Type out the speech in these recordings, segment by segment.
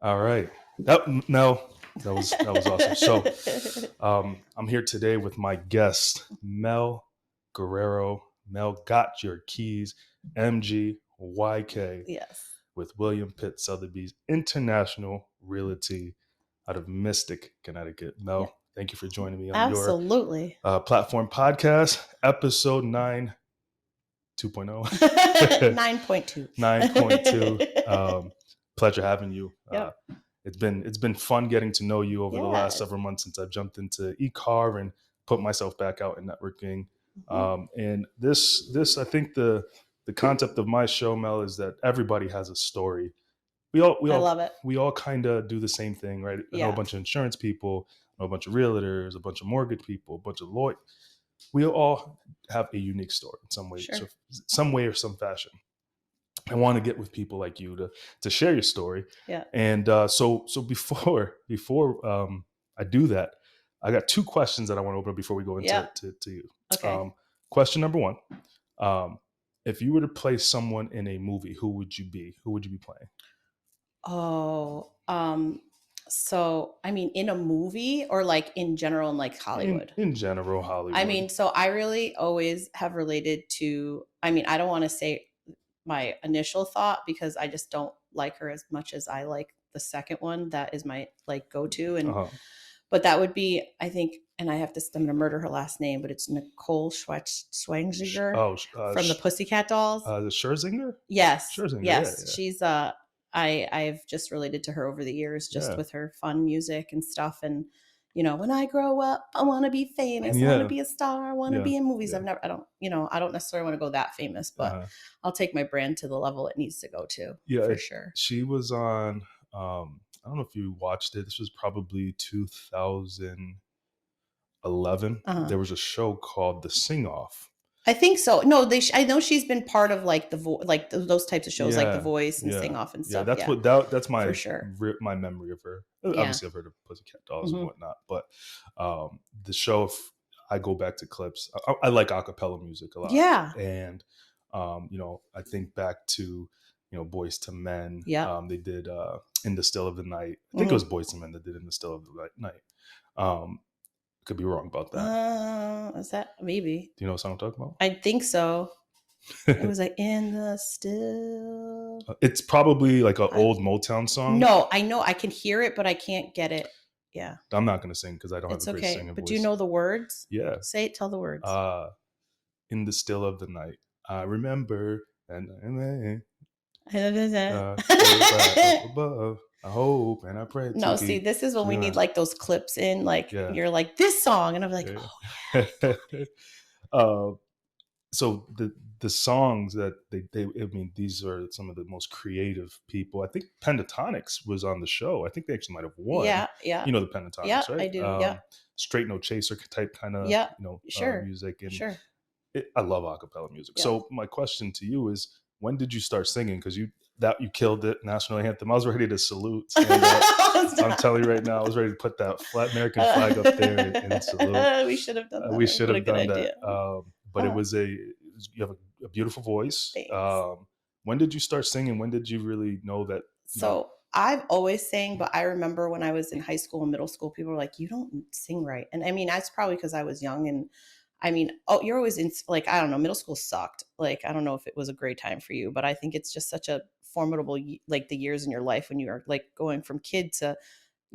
All right. No, that was awesome. So, I'm here today with my guest, Mel Guerrero. Mel got your keys, MGYK, Yes. with William Pitt Sotheby's International Realty out of Mystic, Connecticut. Yeah. Mel, thank you for joining me on your Absolutely. platform podcast, episode 9, 2.0, 9.2. 9.2. Pleasure having you. Yep. It's been fun getting to know you over the last Yes. several months since I've jumped into e-car and put myself back out in networking. Mhm. And this I think the concept of my show, Mel, is that everybody has a story. We all we I all love it. we all kind of do the same thing, right? I know a Yeah. bunch of insurance people, I know a bunch of realtors, a bunch of mortgage people, a bunch of lawyers. We all have a unique story in some way, Sure. so some way or some fashion. I want to get with people like you to share your story. Yeah. And so before I do that, I got two questions that I want to open up before we go into Yeah. to you. Okay. Question number one: if you were to play someone in a movie, who would you be? Who would you be playing? Oh, so I mean, in a movie or like in general in like Hollywood? In general, I Hollywood. mean, so I really always have related to, I mean, I don't want to say my initial thought because I just don't like her as much as I like the second one. That is my like go to. And, Uh-huh. but that would be, I think, and I have to, I'm going to murder her last name, but it's Nicole Schwenziger Oh, from the Pussycat Dolls. the Scherzinger. Yes. Scherzinger, Yes. yeah, She's, I've just related to her over the years, just yeah, with her fun music and stuff. And, you know, when I grow up, I want to be famous. I want to yeah, be a star. I want to yeah, be in movies. yeah. I don't, you know, I don't necessarily want to go that famous, but Uh-huh. I'll take my brand to the level it needs to go to Yeah, for sure. she was on. I don't know if you watched it. This was probably 2011. Uh-huh. There was a show called The Sing Off. I think so. No, I know she's been part of like like those types of shows, like The Yeah, Voice and yeah, Sing Off and yeah. stuff. That's Yeah, that's for my sure. my memory of her. Yeah. Obviously, I've heard of Pussycat Dolls and Hmm. whatnot, but the show. If I go back to clips, I like acapella music a lot, Yeah. and I think back to Boys to Men. Yeah. They did In the Still of the Night. I think it was Hmm. Boys to Men that did In the Still of the Night. Could be wrong about that. Is that maybe? Do you know what song I'm talking I think so. It about? was like in the still. It's probably like an I, old Motown song. no, I know I can hear it, but I can't get it. Yeah, I'm not going to sing because I don't have a it's great okay. singing But do you voice. know the words? Yeah. Say it. Tell the words. In the Still of the Night, I remember and up above. I hope and I pray to No, see, keep. this is when we need like those clips in. Like Yeah. you're like this song, and I'm like, Yeah. oh uh, so the songs that they I mean, these are some of the most creative people. I think Pentatonics was on the show. I think they actually might have won. yeah, yeah, You know the yeah. Pentatonics, I right? do. Yeah, Straight no chaser type kind of yeah. Sure, music, and sure. I love acapella music. Yeah. So my question to you is, when did you start singing? Because you killed it, national anthem. I was ready to salute. Stand up. I'm telling you right now, I was ready to put that flat American flag up there and salute. We should have done that. We should What a have good done that. idea. But you have a beautiful voice. Thanks. When did you start singing? When did you really know that? So I've always sang, but I remember when I was in high school and middle school, people were like, "You don't sing right," and I mean that's probably because I was young. And I mean, oh, you're always in like I don't know, middle school sucked. Like I don't know if it was a great time for you, but I think it's just such a formidable like the years in your life when you are like going from kid to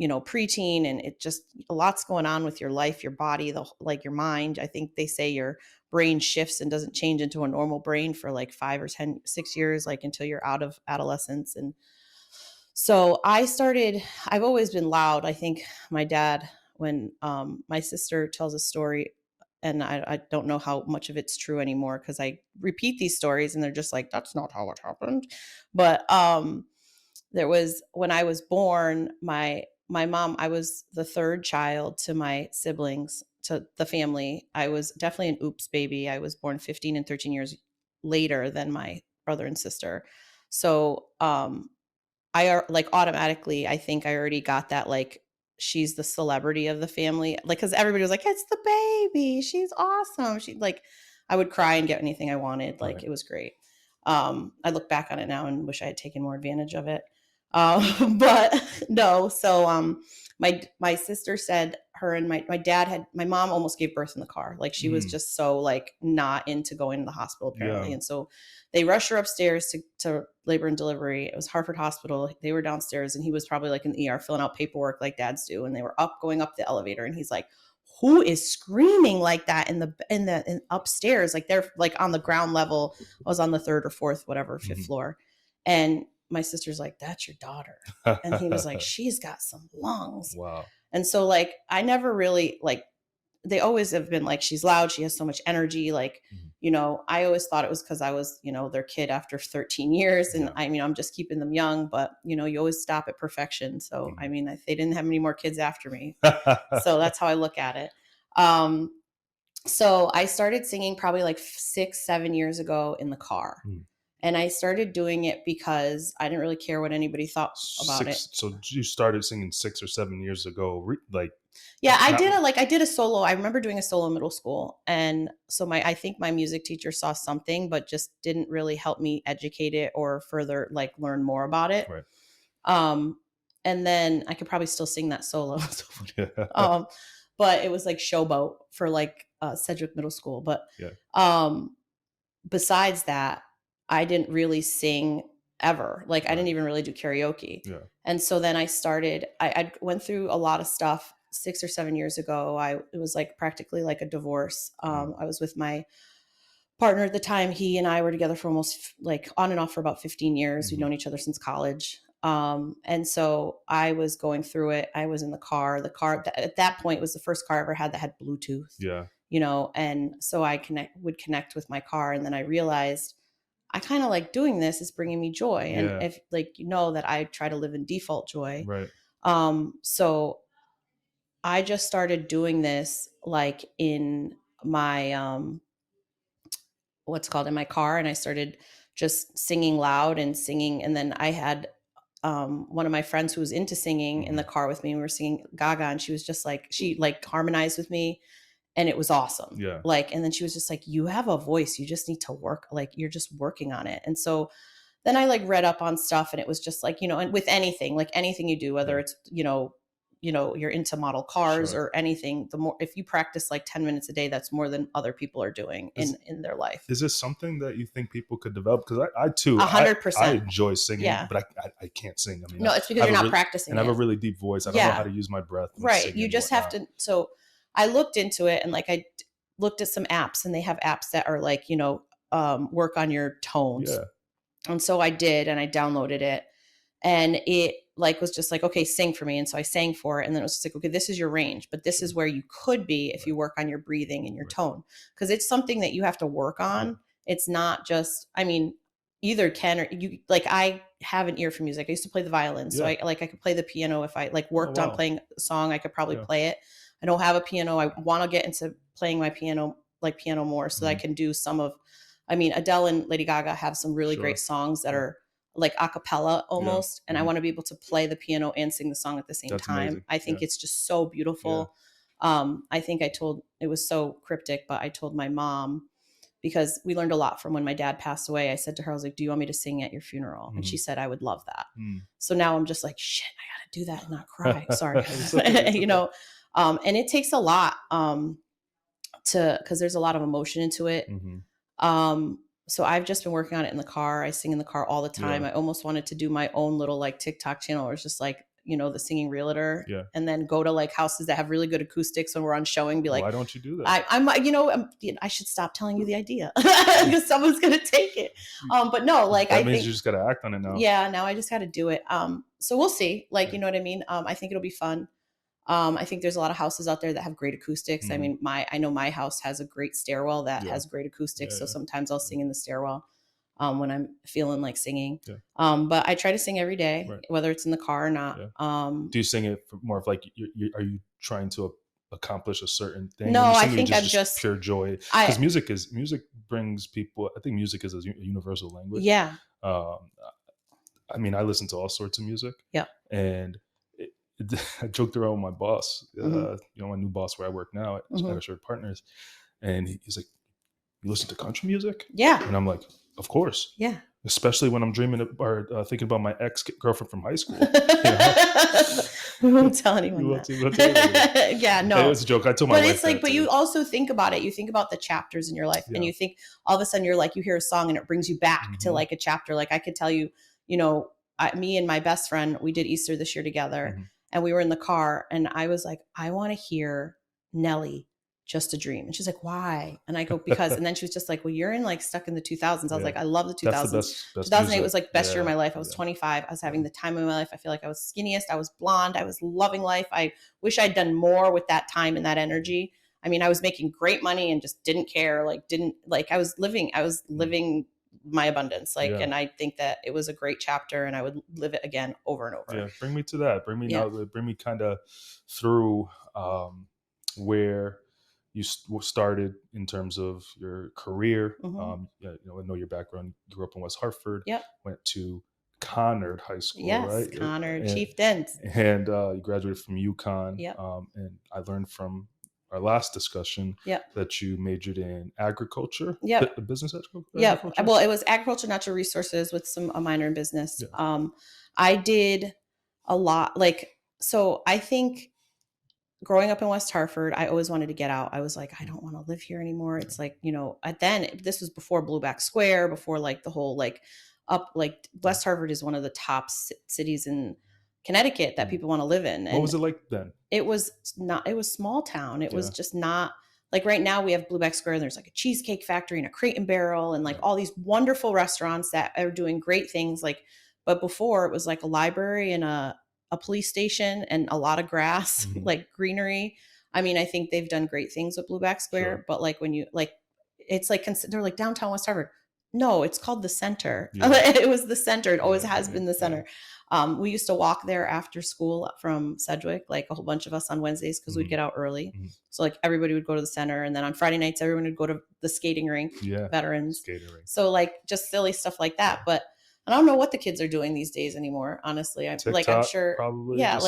preteen, and it just a lot's going on with your life, your body, like your mind. I think they say your brain shifts and doesn't change into a normal brain for like 5 or 6 years, like until you're out of adolescence. And so I've always been loud. I think my dad, when my sister tells a story, and I don't know how much of it's true anymore because I repeat these stories and they're just like, that's not how it happened. But there was when I was born, my mom, I was the third child to my siblings, to the family. I was definitely an oops baby. I was born 15 and 13 years later than my brother and sister. So I like automatically, I think I already got that, like, she's the celebrity of the family. Like, cause everybody was like, it's the baby. She's awesome. She like, I would cry and get anything I wanted. Like, Right. it was great. I look back on it now and wish I had taken more advantage of it. But no, so my sister said her and my mom almost gave birth in the car. Like she was just so like not into going to the hospital apparently. Yeah. And so they rushed her upstairs to labor and delivery. It was Hartford Hospital. They were downstairs and he was probably like in the ER filling out paperwork like dads do. And they were going up the elevator and he's like, who is screaming like that in upstairs? Like they're like on the ground level. I was on the third or fourth, whatever, fifth floor. And my sister's like, that's your daughter. And he was like, she's got some lungs. Wow. And so like, I never really like, they always have been like, she's loud. She has so much energy. Like, you know, I always thought it was because I was, you know, their kid after 13 years. And I mean, I'm just keeping them young, but you know, you always stop at perfection. So, I mean, they didn't have any more kids after me. So that's how I look at it. So I started singing probably like 6-7 years ago in the car. And I started doing it because I didn't really care what anybody thought about it. So you started singing 6 or 7 years ago, like? Yeah, I did a solo. I remember doing a solo in middle school. And so I think my music teacher saw something, but just didn't really help me educate it or further like learn more about it. Right. And then I could probably still sing that solo. But it was like Showboat for like Sedgwick Middle School. But besides that, I didn't really sing ever. Like I didn't even really do karaoke. Yeah. And so then I started, I went through a lot of stuff 6 or 7 years ago. It was like practically like a divorce. I was with my partner at the time. He and I were together for almost like on and off for about 15 years. We'd known each other since college. And so I was going through it. I was in the car at that point was the first car I ever had that had Bluetooth. Yeah. You know, and so I would connect with my car. And then I realized I kind of like doing this is bringing me joy. And if like, you know, that I try to live in default joy. Right. So I just started doing this like in my, in my car. And I started just singing loud and singing. And then I had, one of my friends who was into singing in the car with me, and we were singing Gaga, and she was just like, she like harmonized with me. And it was awesome. Yeah. Like, and then she was just like, you have a voice. You just need to work. Like, you're just working on it. And so then I like read up on stuff, and it was just like, you know, and with anything, like anything you do, whether it's, you know, you're into model cars or anything, the more, if you practice like 10 minutes a day, that's more than other people are doing in their life. Is this something that you think people could develop? Because I too, 100%. I enjoy singing, but I can't sing. I mean, no, it's because you're not practicing. And I have a really deep voice. I don't know how to use my breath. Right. You just have to. So I looked into it, and like I looked at some apps, and they have apps that are like, you know, work on your tones. Yeah. And so I did, and I downloaded it, and it like was just like, okay, sing for me. And so I sang for it, and then it was just like, okay, this is your range, but this is where you could be if you work on your breathing and your tone, because it's something that you have to work on. It's not just, I mean, either can or you, like I have an ear for music. I used to play the violin, so I could play the piano. If I like worked on playing a song, I could probably play it. I don't have a piano. I want to get into playing my piano more, so that I can do some of, I mean, Adele and Lady Gaga have some really great songs that are like a cappella almost. And I want to be able to play the piano and sing the song at the same time. Amazing. I think it's just so beautiful. I think it was so cryptic, but I told my mom, because we learned a lot from when my dad passed away. I said to her, I was like, do you want me to sing at your funeral? And she said, I would love that. So now I'm just like, shit, I got to do that and not cry. Sorry. You know, and it takes a lot because there's a lot of emotion into it. So I've just been working on it in the car. I sing in the car all the time. I almost wanted to do my own little like TikTok channel, where it's just like, you know, the singing realtor, and then go to like houses that have really good acoustics when we're on showing, be like, why don't you do that? I should stop telling you the idea because someone's going to take it. But no, like, I think you just got to act on it now. Yeah. Now I just got to do it. So we'll see, like, you know what I mean? I think it'll be fun. I think there's a lot of houses out there that have great acoustics. I mean, I know my house has a great stairwell that has great acoustics. So sometimes I'll sing in the stairwell when I'm feeling like singing. But I try to sing every day, whether it's in the car or not. Do you sing it for more of like, are you trying to accomplish a certain thing? No, I think I'm just pure joy. Because music brings people, I think music is a universal language. Yeah. I mean, I listen to all sorts of music. Yeah. And I joked around with my boss, you know, my new boss where I work now at Assured Partners. And he's like, you listen to country music? Yeah. And I'm like, of course. Yeah. especially when I'm dreaming or thinking about my ex-girlfriend from high school. We won't tell You anyone won't- that. you won't tell anybody. Yeah, It no. was a joke. I told my But wife it's like, that but you too. also think about it. You think about the chapters in your life, and Yeah. you think all of a sudden you're like, you hear a song and it brings you back to Mhm. like a chapter. Like I could tell you, me and my best friend, we did Easter this year together, Mhm. and we were in the car, and I was like, I want to hear Nelly, Just a Dream. And she's like, why? And I go, because, and then she was just like, well, you're in like stuck in the 2000s. I was Yeah. like, I love the That's 2000s. the best 2008 music. was like best year of Yeah. my life. I was Yeah. 25. I was having the time of my life. I feel like I was skinniest. I was blonde. I was loving life. I wish I'd done more with that time and that energy. I mean, I was making great money and just didn't care. I was living my abundance. Yeah. And I think that it was a great chapter, and I would live it again over and over. Yeah. Bring me to that. Bring me Yeah. now. Bring me kind of through where you started in terms of your career. Mhm. I know your background. You grew up in West Hartford. Yep. Went to Conard High School, Yes, right? Conard, And, Chieftains. and you graduated from UConn. Yep. And I learned from our last discussion Yep. that you majored in agriculture. Yep. Business agriculture. Yeah. Well, it was agriculture, natural resources with a minor in business. Yeah. I did a lot. So I think growing up in West Hartford, I always wanted to get out. I was like, I don't want to live here anymore. It's like, this was before Blueback Square, before like the whole West Hartford is one of the top cities in Connecticut that people want to live in. And what was it like then? it was small town. It was just not like right now we have Blueback Square and there's like a cheesecake factory and a Crate and Barrel and like all these wonderful restaurants that are doing great things. But before it was like a library and a police station and a lot of grass, like greenery. I mean, I think they've done great things with Blueback Square, but like when you it's like they're like downtown West Hartford. No, it's called the center. Yeah. It was the center. It always has been the center. Yeah. We used to walk there after school from Sedgwick, like a whole bunch of us on Wednesdays because we'd get out early. So like everybody would go to the center, and then on Friday nights everyone would go to the skating rink. Yeah, veterans. Skating rink. So like just silly stuff like that. But I don't know what the kids are doing these days anymore. Honestly, I'm sure. Probably. Yeah,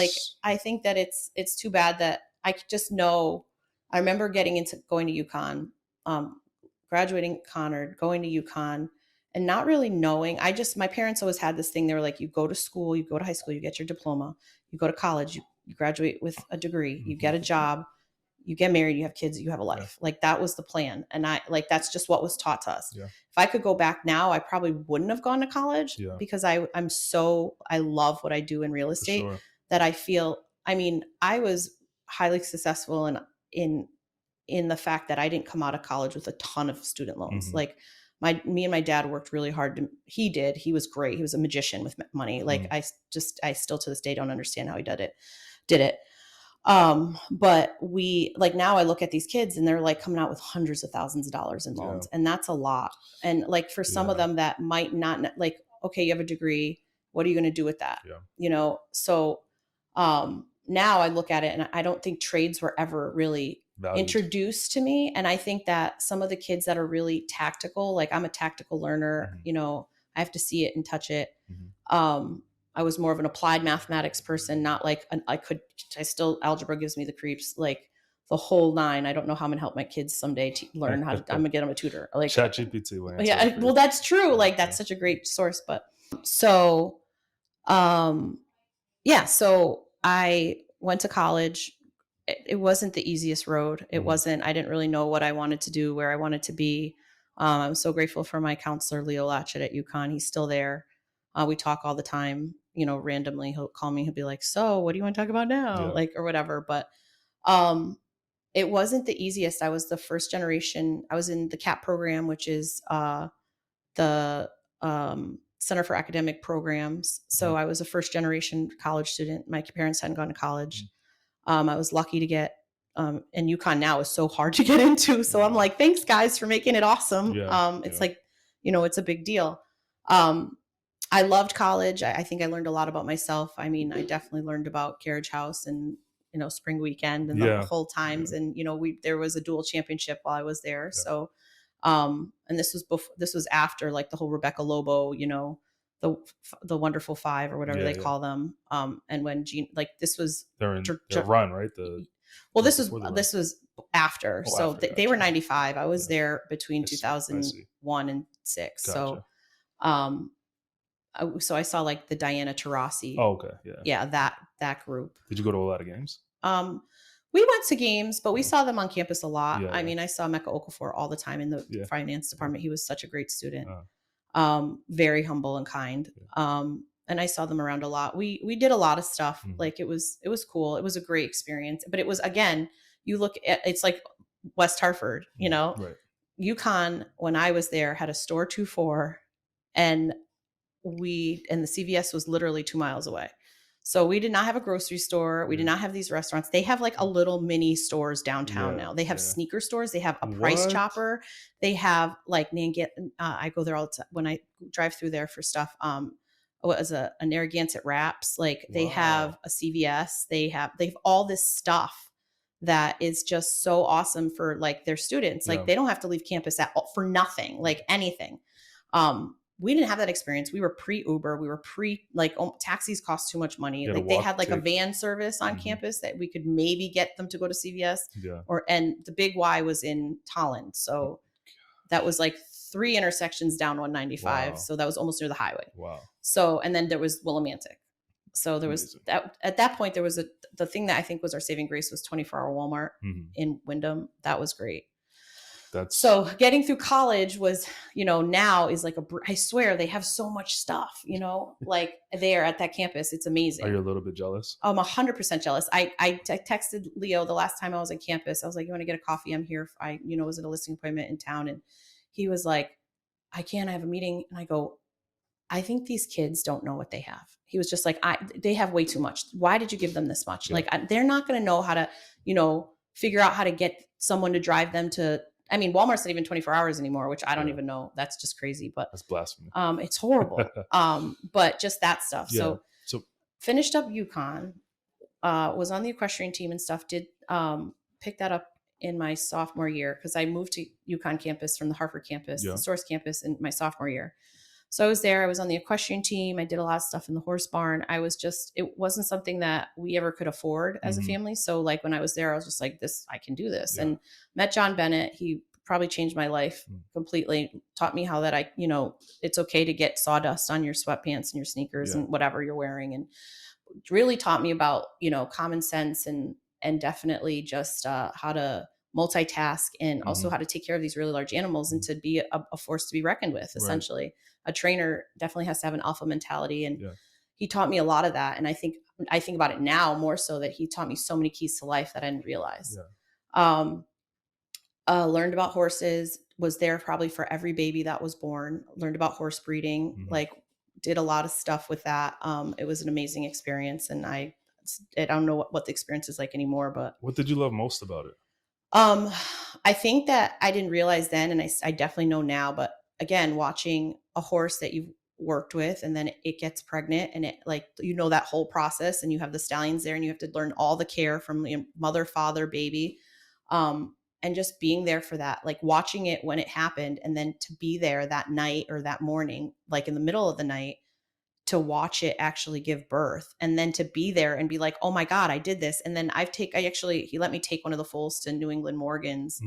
I think that it's too bad that I just know. I remember going to UConn. Graduating Conard, going to UConn, and not really knowing. My parents always had this thing. They were like, you go to school, you go to high school, you get your diploma, you go to college, you graduate with a degree, you get a job, you get married, you have kids, you have a life. Yeah. Like that was the plan. And that's just what was taught to us. Yeah. If I could go back now, I probably wouldn't have gone to college because I love what I do in real estate that I feel, I was highly successful in the fact that I didn't come out of college with a ton of student loans. Like me and my dad worked really hard. He was great. He was a magician with money. Like I still to this day don't understand how he did it. But now I look at these kids and they're like coming out with hundreds of thousands of dollars in loans. And that's a lot. And like for some of them that might not okay, you have a degree. What are you going to do with that? Yeah. So, now I look at it and I don't think trades were ever really introduced to me. And I think that some of the kids that are really tactical, like I'm a tactical learner, I have to see it and touch it. I was more of an applied mathematics person, not like algebra gives me the creeps, like the whole nine. I don't know how I'm gonna help my kids someday to learn how to, I'm gonna get them a tutor. Like ChatGPT. Yeah. Well, that's true. Like that's such a great source, but so, so I went to college. It wasn't the easiest road. It wasn't, I didn't really know what I wanted to do, where I wanted to be. I'm so grateful for my counselor, Leo Latchett at UConn. He's still there. We talk all the time, randomly he'll call me. He'll be like, so what do you want to talk about now? Yeah. Or whatever. But, it wasn't the easiest. I was the first generation. I was in the CAP program, which is, the, Center for Academic Programs. So I was a first generation college student. My parents hadn't gone to college. I was lucky to get, and UConn now is so hard to get into. So I'm like, thanks guys for making it awesome. It's like, it's a big deal. I loved college. I think I learned a lot about myself. I definitely learned about Carriage House and, spring weekend and the whole times. And, there was a dual championship while I was there. Yeah. So, and this was after like the whole Rebecca Lobo, the Wonderful Five or whatever they call them. And when this was their run, right? This was after. So they were 95. I was there between 2001 and 6. Gotcha. So, So I saw like the Diana Taurasi. Oh, okay. Yeah. Yeah, that group. Did you go to a lot of games? We went to games, but we saw them on campus a lot. Yeah, I yeah. mean, I saw Mecca Okafor all the time in the Yeah. finance department. He was such a great student. Uh, Very humble and kind. And I saw them around a lot. We did a lot of stuff. Mhm. Like it was cool. It was a great experience. But it was, again, you look at, it's like West Hartford, you know. Right. UConn, when I was there, had a store 24, and the CVS was literally 2 miles away. So we did not have a grocery store. We did not have these restaurants. They have like a little mini stores downtown now. They have sneaker stores. They have a Price Chopper. They have like I go there all the time when I drive through there for stuff. As a Narragansett Wraps. Like they have a CVS. They have all this stuff that is just so awesome for like their students. Like they don't have to leave campus for nothing, like anything. We didn't have that experience. We were pre-Uber. We were taxis cost too much money. Like they had like a van service on campus that we could maybe get them to go to CVS. Yeah. And the Big Y was in Tolland. So that was like 3 intersections down 195. Wow. So that was almost near the highway. Wow. So, and then there was Willimantic. So there was that, at that point, there was the thing that I think was our saving grace was 24-hour Walmart in Wyndham. That was great. So getting through college was, now is like I swear they have so much stuff, like there at that campus. It's amazing. Are you a little bit jealous? I'm 100% jealous. I texted Leo the last time I was on campus. I was like, you want to get a coffee? I'm here. I was at a listing appointment in town. And he was like, I have a meeting. And I go, I think these kids don't know what they have. He was just like, they have way too much. Why did you give them this much? Yeah. Like, they're not going to know how to, figure out how to get someone to drive them to, Walmart's not even 24 hours anymore, which I don't even know. That's just crazy, but that's blasphemy. It's horrible. But just that stuff. Yeah. So finished up UConn, was on the equestrian team and stuff, did, pick that up in my sophomore year. Cause I moved to UConn campus from the Hartford campus, the Source campus in my sophomore year. So I was there, I was on the equestrian team. I did a lot of stuff in the horse barn. It wasn't something that we ever could afford as a family. So like when I was there, I was just like, I can do this. Yeah. And met John Bennett. He probably changed my life completely, taught me how that it's okay to get sawdust on your sweatpants and your sneakers and whatever you're wearing. And really taught me about, common sense and definitely just how to multitask and also how to take care of these really large animals and to be a force to be reckoned with, essentially. Right. A trainer definitely has to have an alpha mentality. And he taught me a lot of that. And I think about it now more so that he taught me so many keys to life that I didn't realize. Yeah. Learned about horses, was there probably for every baby that was born, learned about horse breeding, like did a lot of stuff with that. It was an amazing experience. And I don't know what the experience is like anymore, but. What did you love most about it? I think that I didn't realize then, and I definitely know now, but again, watching a horse that you've worked with and then it gets pregnant and it that whole process and you have the stallions there and you have to learn all the care from mother, father, baby. And just being there for that, like watching it when it happened and then to be there that night or that morning, like in the middle of the night, to watch it actually give birth and then to be there and be like, oh my God, I did this. And then he let me take one of the foals to New England Morgan's,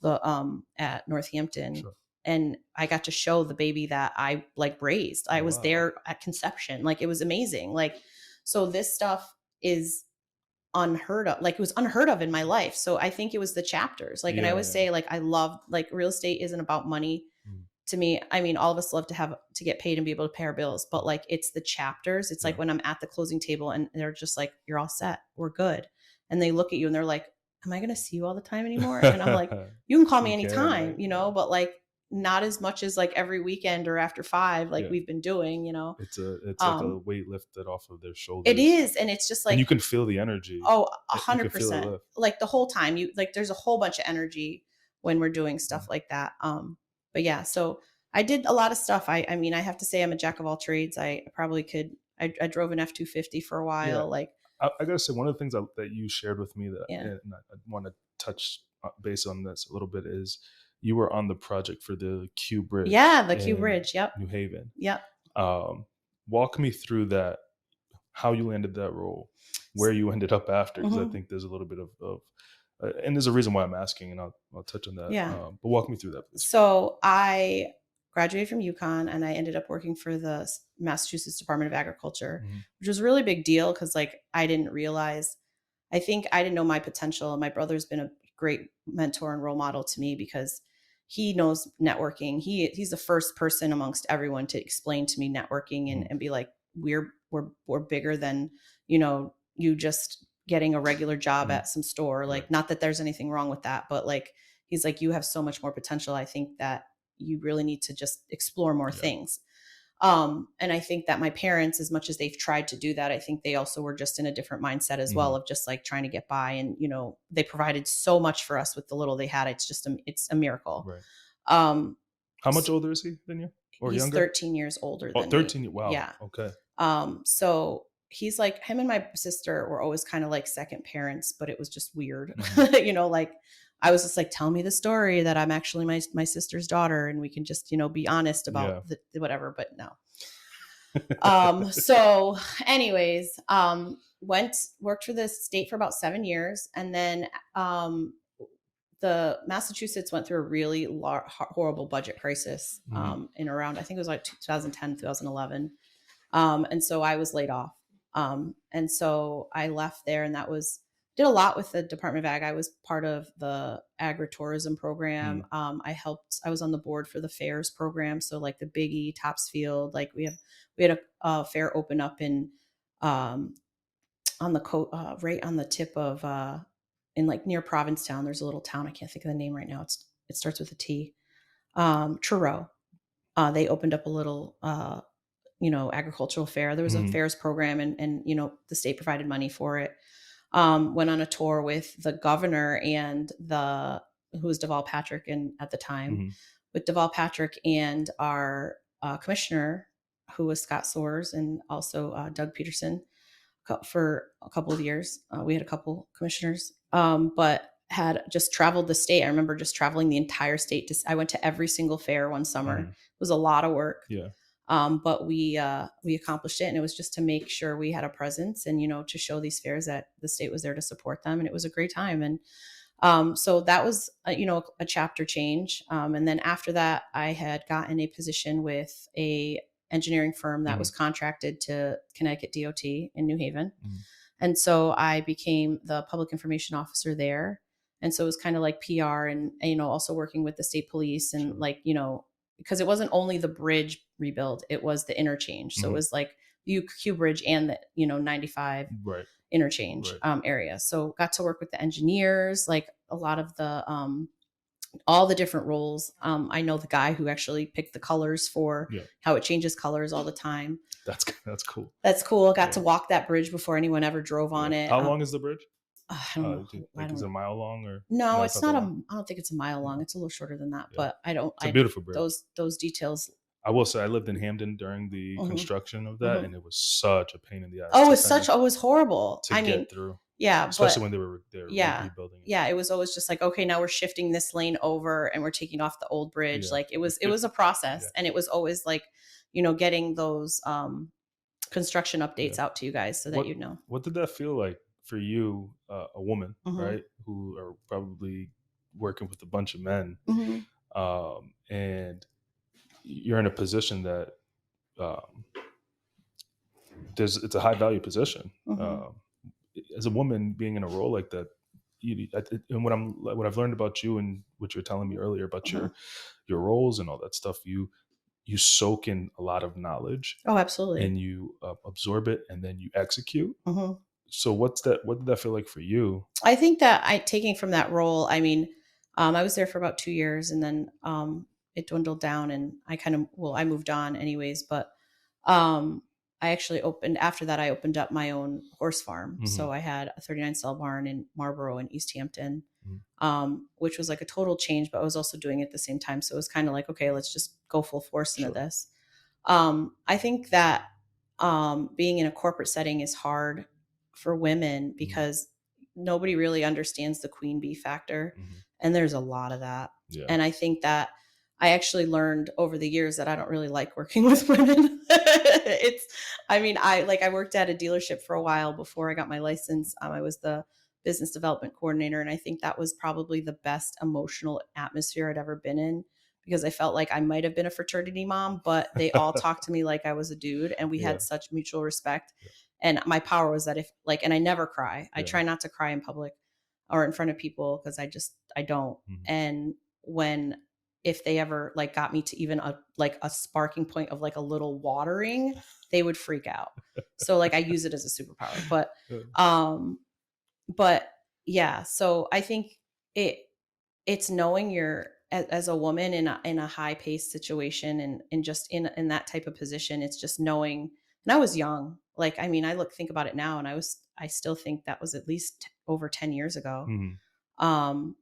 at Northampton. Sure. And I got to show the baby that I raised. I was there at conception. Like it was amazing. Like, so this stuff is unheard of. Like it was unheard of in my life. So I think it was the chapters. Like, and I always say I love, real estate isn't about money. To me, all of us love to get paid and be able to pay our bills, but it's the chapters. It's like when I'm at the closing table and they're just like, you're all set, we're good. And they look at you and they're like, am I going to see you all the time anymore? And I'm like, you can call me anytime, right? But not as much as every weekend or after 5, we've been doing, It's like a weight lifted off of their shoulders. It is. And it's just and you can feel the energy. Oh, 100%. The whole time there's a whole bunch of energy when we're doing stuff like that. But yeah, so I did a lot of stuff. I have to say I'm a jack of all trades. I probably could, I drove an F-250 for a while. I gotta say, one of the things that you shared with me that and I want to touch base on this a little bit is you were on the project for the Q Bridge. Yeah, the Q Bridge. Yep. New Haven. Yep. Walk me through that, how you landed that role, where you ended up after, because I think there's a little bit of and there's a reason why I'm asking, and I'll touch on that. Yeah. But walk me through that, please. So I graduated from UConn, and I ended up working for the Massachusetts Department of Agriculture, Mm-hmm. which was a really big deal because like I didn't realize, I think I didn't know my potential. My brother's been a great mentor and role model to me because he knows networking. He's the first person amongst everyone to explain to me networking and be like, we're bigger than, you just getting a regular job at some store. Like, Right. not that there's anything wrong with that, but like, he's like, you have so much more potential. I think that you really need to just explore more things. And I think that my parents, as much as they've tried to do that, I think they also were just in a different mindset as well of just like trying to get by. And, they provided so much for us with the little they had. It's just, it's a miracle. Right. Um, How much older is he than you, or he's younger? 13 years older Oh, than 13. me. Wow. Yeah. Okay. So he's like, him and my sister were always kind of like second parents, but it was just weird. Like I was just like, tell me the story that I'm actually my sister's daughter and we can just, be honest about the whatever, but no. So anyways, worked for the state for about 7 years. And then, the Massachusetts went through a really horrible budget crisis, in around, I think it was like 2010, 2011. And so I was laid off. And so I left there, and did a lot with the Department of Ag. I was part of the agritourism program. I was on the board for the fairs program. So like the Biggie, Topsfield, like we had a fair open up on the right on the tip of, in like near Provincetown. There's a little town. I can't think of the name right now. It starts with a T. Truro. They opened up a little, agricultural fair. There was a fairs program and, the state provided money for it. Went on a tour with the governor and who was Deval Patrick at the time, with Deval Patrick and our commissioner, who was Scott Soares, and also Doug Peterson for a couple of years. We had a couple commissioners, but had just traveled the state. I remember just traveling the entire state. I went to every single fair one summer. It was a lot of work. Yeah. But we accomplished it, and it was just to make sure we had a presence and, to show these fairs that the state was there to support them. And it was a great time. And so that was, a chapter change. And then after that, I had gotten a position with a engineering firm that was contracted to Connecticut DOT in New Haven. And so I became the public information officer there. And so it was kind of like PR and, also working with the state police and because it wasn't only the bridge rebuild, it was the interchange. So it was like the UQ bridge and the, 95 interchange area. So got to work with the engineers, like a lot of the, all the different roles. I know the guy who actually picked the colors for how it changes colors all the time. That's cool. That's cool. Got to walk that bridge before anyone ever drove on it. How long is the bridge? I don't know. Is it a mile long or? No, it's not I don't think it's a mile long. It's a little shorter than that, but it's a beautiful bridge. Those details. I will say I lived in Hamden during the construction of that, and it was such a pain in the ass. Oh, it was horrible. To get through. Yeah. Especially when they were rebuilding it. Yeah. It was always just like, okay, now we're shifting this lane over and we're taking off the old bridge. Like it was a process, and it was always like, getting those, construction updates out to you guys so that you know. What did that feel like for you, a woman, right, who are probably working with a bunch of men, and you're in a position that it's a high value position. As a woman, being in a role like that, and what I've learned about you and what you were telling me earlier about your roles and all that stuff, you soak in a lot of knowledge. Oh, absolutely. And you absorb it, and then you execute. So what did that feel like for you? I think that taking from that role, I mean, I was there for about 2 years, and then it dwindled down, and I moved on anyways, but I actually after that, I opened up my own horse farm. So I had a 39 cell barn in Marlborough and East Hampton, which was like a total change, but I was also doing it at the same time. So it was kind of like, okay, let's just go full force into this. I think that being in a corporate setting is hard for women because nobody really understands the queen bee factor. And there's a lot of that. Yeah. And I think that I actually learned over the years that I don't really like working with women. I worked at a dealership for a while before I got my license. I was the business development coordinator. And I think that was probably the best emotional atmosphere I'd ever been in, because I felt like I might have been a fraternity mom, but they all talked to me like I was a dude, and we Yeah. had such mutual respect. Yeah. And my power was that if like, and I never cry. I Yeah. try not to cry in public or in front of people because I don't. Mhm. And when if they ever like got me to even a sparking point of like a little watering, they would freak out. So like I use it as a superpower. Yeah. Um but yeah, so I think it it's knowing you're as a woman in a high paced situation and just in that type of position, it's just knowing. And I was young. Like I mean, think about it now, and I still think that was at least over 10 years ago. Mhm. Um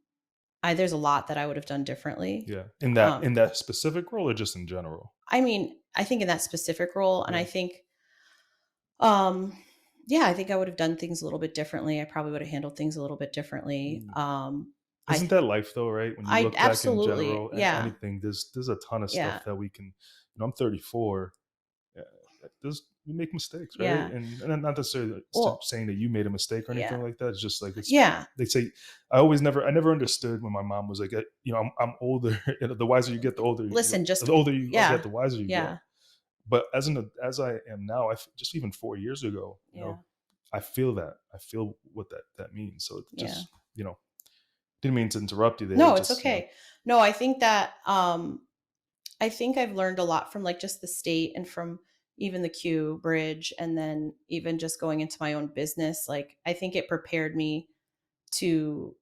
I there's a lot that I would have done differently. Yeah. Um In that specific role or just in general? I mean, I think in that specific role, and Yeah. I think um yeah, I think I would have done things a little bit differently. I probably would have handled things a little bit differently. Mm. I Isn't that life though, right? When you I look back in absolutely, general and yeah. anything, there's a ton of Yeah. stuff that we can, I'm 34. uh, There's we make mistakes, right? Yeah. And I'm not necessarily Well, saying that you made a mistake or yeah. anything like that. It's just like Yeah. they say. I never understood when my mom was like, I'm older. The wiser you get, Listen, just the older you get, yeah. the wiser you get. Yeah. But as I am now, just even 4 years ago, Yeah. I feel that. I feel what that means. So it Yeah. just, didn't mean to interrupt you there. No, it's Just, okay. No, I think that I think I've learned a lot from like just the state and from even the Q bridge and then even just going into my own business. Like I think it prepared me to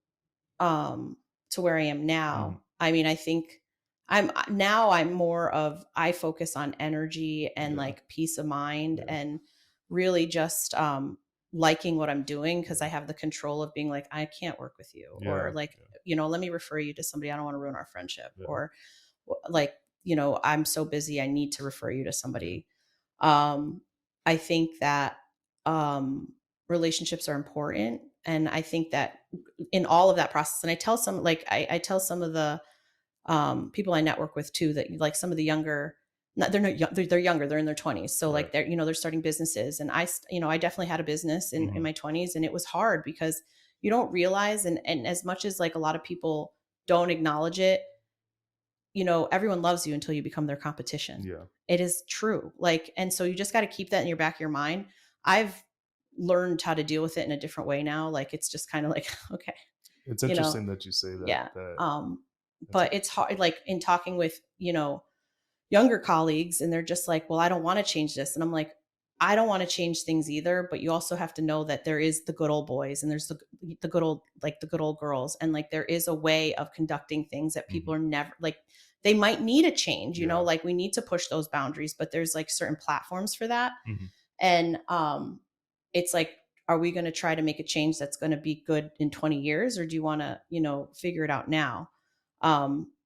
um to where I am mhm, now. I mean, I think I'm more of I focus on energy and yeah, like peace of mind yeah, and really just liking what I'm doing because yeah, I have the control of being like I can't work with you or yeah, like yeah, let me refer you to somebody. I don't want to ruin our friendship yeah, or like I'm so busy I need to refer you to yeah, somebody. I think that relationships are important, and I think that in all of that process, and I tell some like I tell some of the people I network with too that like some of the younger, they're not young, they're younger, they're in their 20s, so right. like they're starting businesses, and I definitely had a business in Mhm, my 20s, and it was hard because you don't realize, and as much as like a lot of people don't acknowledge it, everyone loves you until you become their competition. yeah. It is true. Like, and so you just got to keep that in your back of your mind. I've learned how to deal with it in a different way now. Like, it's just kind of like, okay, It's you know, interesting that you say that. yeah. That's But it's hard, like in talking with, younger colleagues, and they're just like, well, I don't want to change this. And I'm like, I don't want to change things either, but you also have to know that there is the good old boys and there's the good old, like the good old girls. And like, there is a way of conducting things that mhm, people are never like, they might need a change, yeah. like we need to push those boundaries, but there's like certain platforms for that. Mhm, And it's like, are we going to try to make a change that's going to be good in 20 years, or do you want to figure it out now?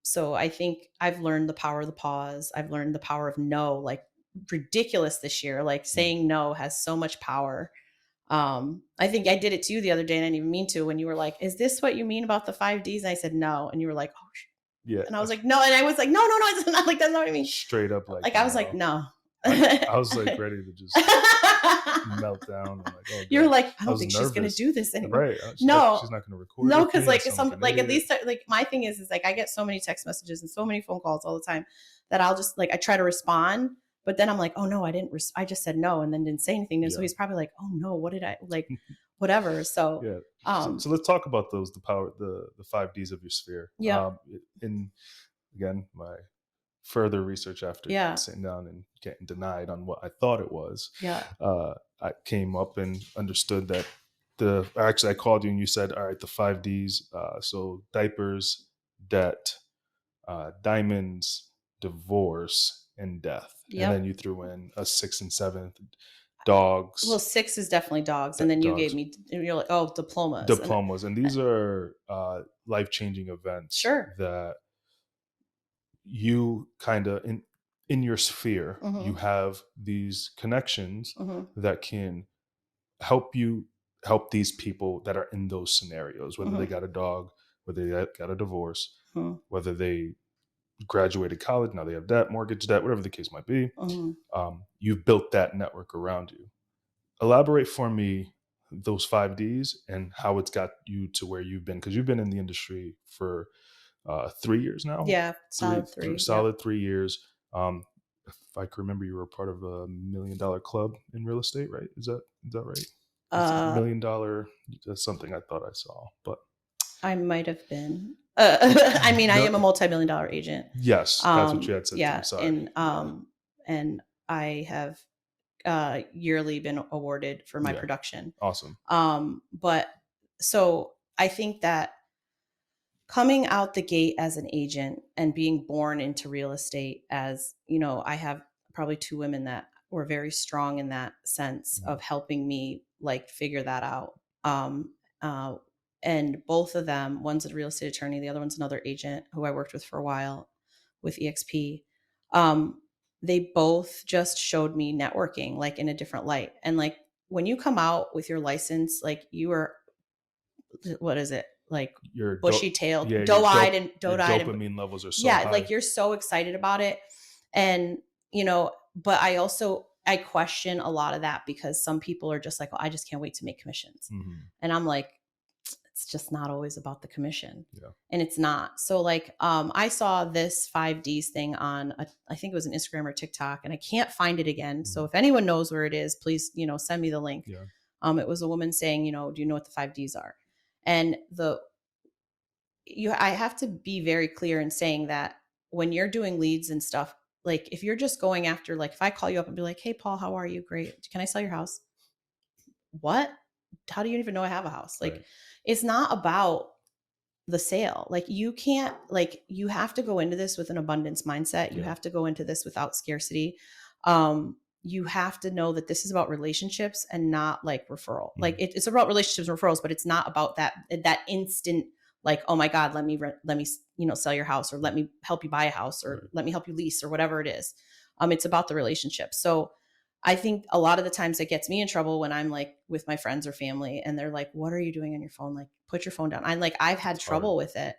So I think I've learned the power of the pause. I've learned the power of no, like ridiculous this year, like mm, saying no has so much power. I think I did it to you the other day and I didn't even mean to, when you were like, is this what you mean about the 5Ds? And I said no, and you were like, oh yeah. and I was like, no, and I was like, no, no, no, it's not like that's not what I mean. Straight up, like, Like I was like, no. I was like ready to just melt down. I'm like, oh You're god, like, I I don't was think she's gonna nervous. do this anymore. Right? No, She's not going to record no, with because me. I like sound like some an like at idiot. least like my thing is like I get so many text messages and so many phone calls all the time that I'll just like I try to respond, but then I'm like, oh no, I didn't. I just said no and then didn't say anything. And so Yeah, he's probably like, oh no, what did I like, whatever. So, yeah. um, So let's talk about those. The 5 Ds of your sphere. yeah, In again, my further research after yeah, sitting down and getting denied on what I thought it was, yeah, I came up and understood that actually I called you and you said, all right, the 5 Ds. So diapers, debt, diamonds, divorce, and death. And then yep. you threw in a sixth and seventh, Well, dogs, 6 is definitely dogs, and then you gave dogs, me, and you're like, oh, diplomas, and diplomas. And these are life changing events sure, that you kind of in your sphere, you mm-hmm, have these connections mm-hmm, that can help you help these people that are in those scenarios, whether they mm-hmm, got a dog, whether they got a divorce, mm-hmm, whether they graduated college, now they have debt, mortgage debt, whatever the case might be. mm-hmm. You've built that network around you. Elaborate for me those 5 Ds and how it's got you to where you've been, because you've been in the industry for 3 years now. Yeah, Three, solid three. solid 3 years. If I can remember, you were a part of a $1 million club in real estate, right? Is that right? It's a $1 Uh, million. That's something I thought I saw, but I might have been. I mean, I no. am a multi-million-dollar agent. Yes, that's what you had said to me. Yeah, Sorry. and I have yearly been awarded for my Yeah. production. Awesome. But so I think that coming out the gate as an agent and being born into real estate, as you know, I have probably two women that were very strong in that sense of helping me like figure that out. Uh, and both of them, one's a real estate attorney, the other one's another agent who I worked with for a while with EXP. Um, they both just showed me networking like in a different light. And like when you come out with your license, like you are, what is it? Like Your bushy tailed, yeah, doe-eyed and your doe-eyed. And dopamine levels are so yeah, high. like you're so excited about it. And, you know, but I question a lot of that because some people are just like, oh, I just can't wait to make commissions. And I'm like, it's just not always about the commission. Yeah. And it's not. So like, I saw this 5Ds thing on, I think it was an Instagram or TikTok, and I can't find it again. So if anyone knows where it is, please, you know, send me the link. Yeah. It was a woman saying, you know, do you know what the 5Ds are? And I have to be very clear in saying that when you're doing leads and stuff, like if you're just going after, like if I call you up and be like, hey, Paul, how are you? Great. Can I sell your house? What? How do you even know I have a house? Like, Right. it's not about the sale. Like you can't, like you have to go into this with an abundance mindset. You have to go into this without scarcity. You have to know that this is about relationships and not like referral. Like it's about relationships and referrals, but it's not about that instant, like, oh my God, let me, you know, sell your house, or let me help you buy a house, or let me help you lease, or whatever it is. It's about the relationship. So I think a lot of the times it gets me in trouble when I'm like with my friends or family and they're like, what are you doing on your phone? Like, put your phone down. I've had trouble with it,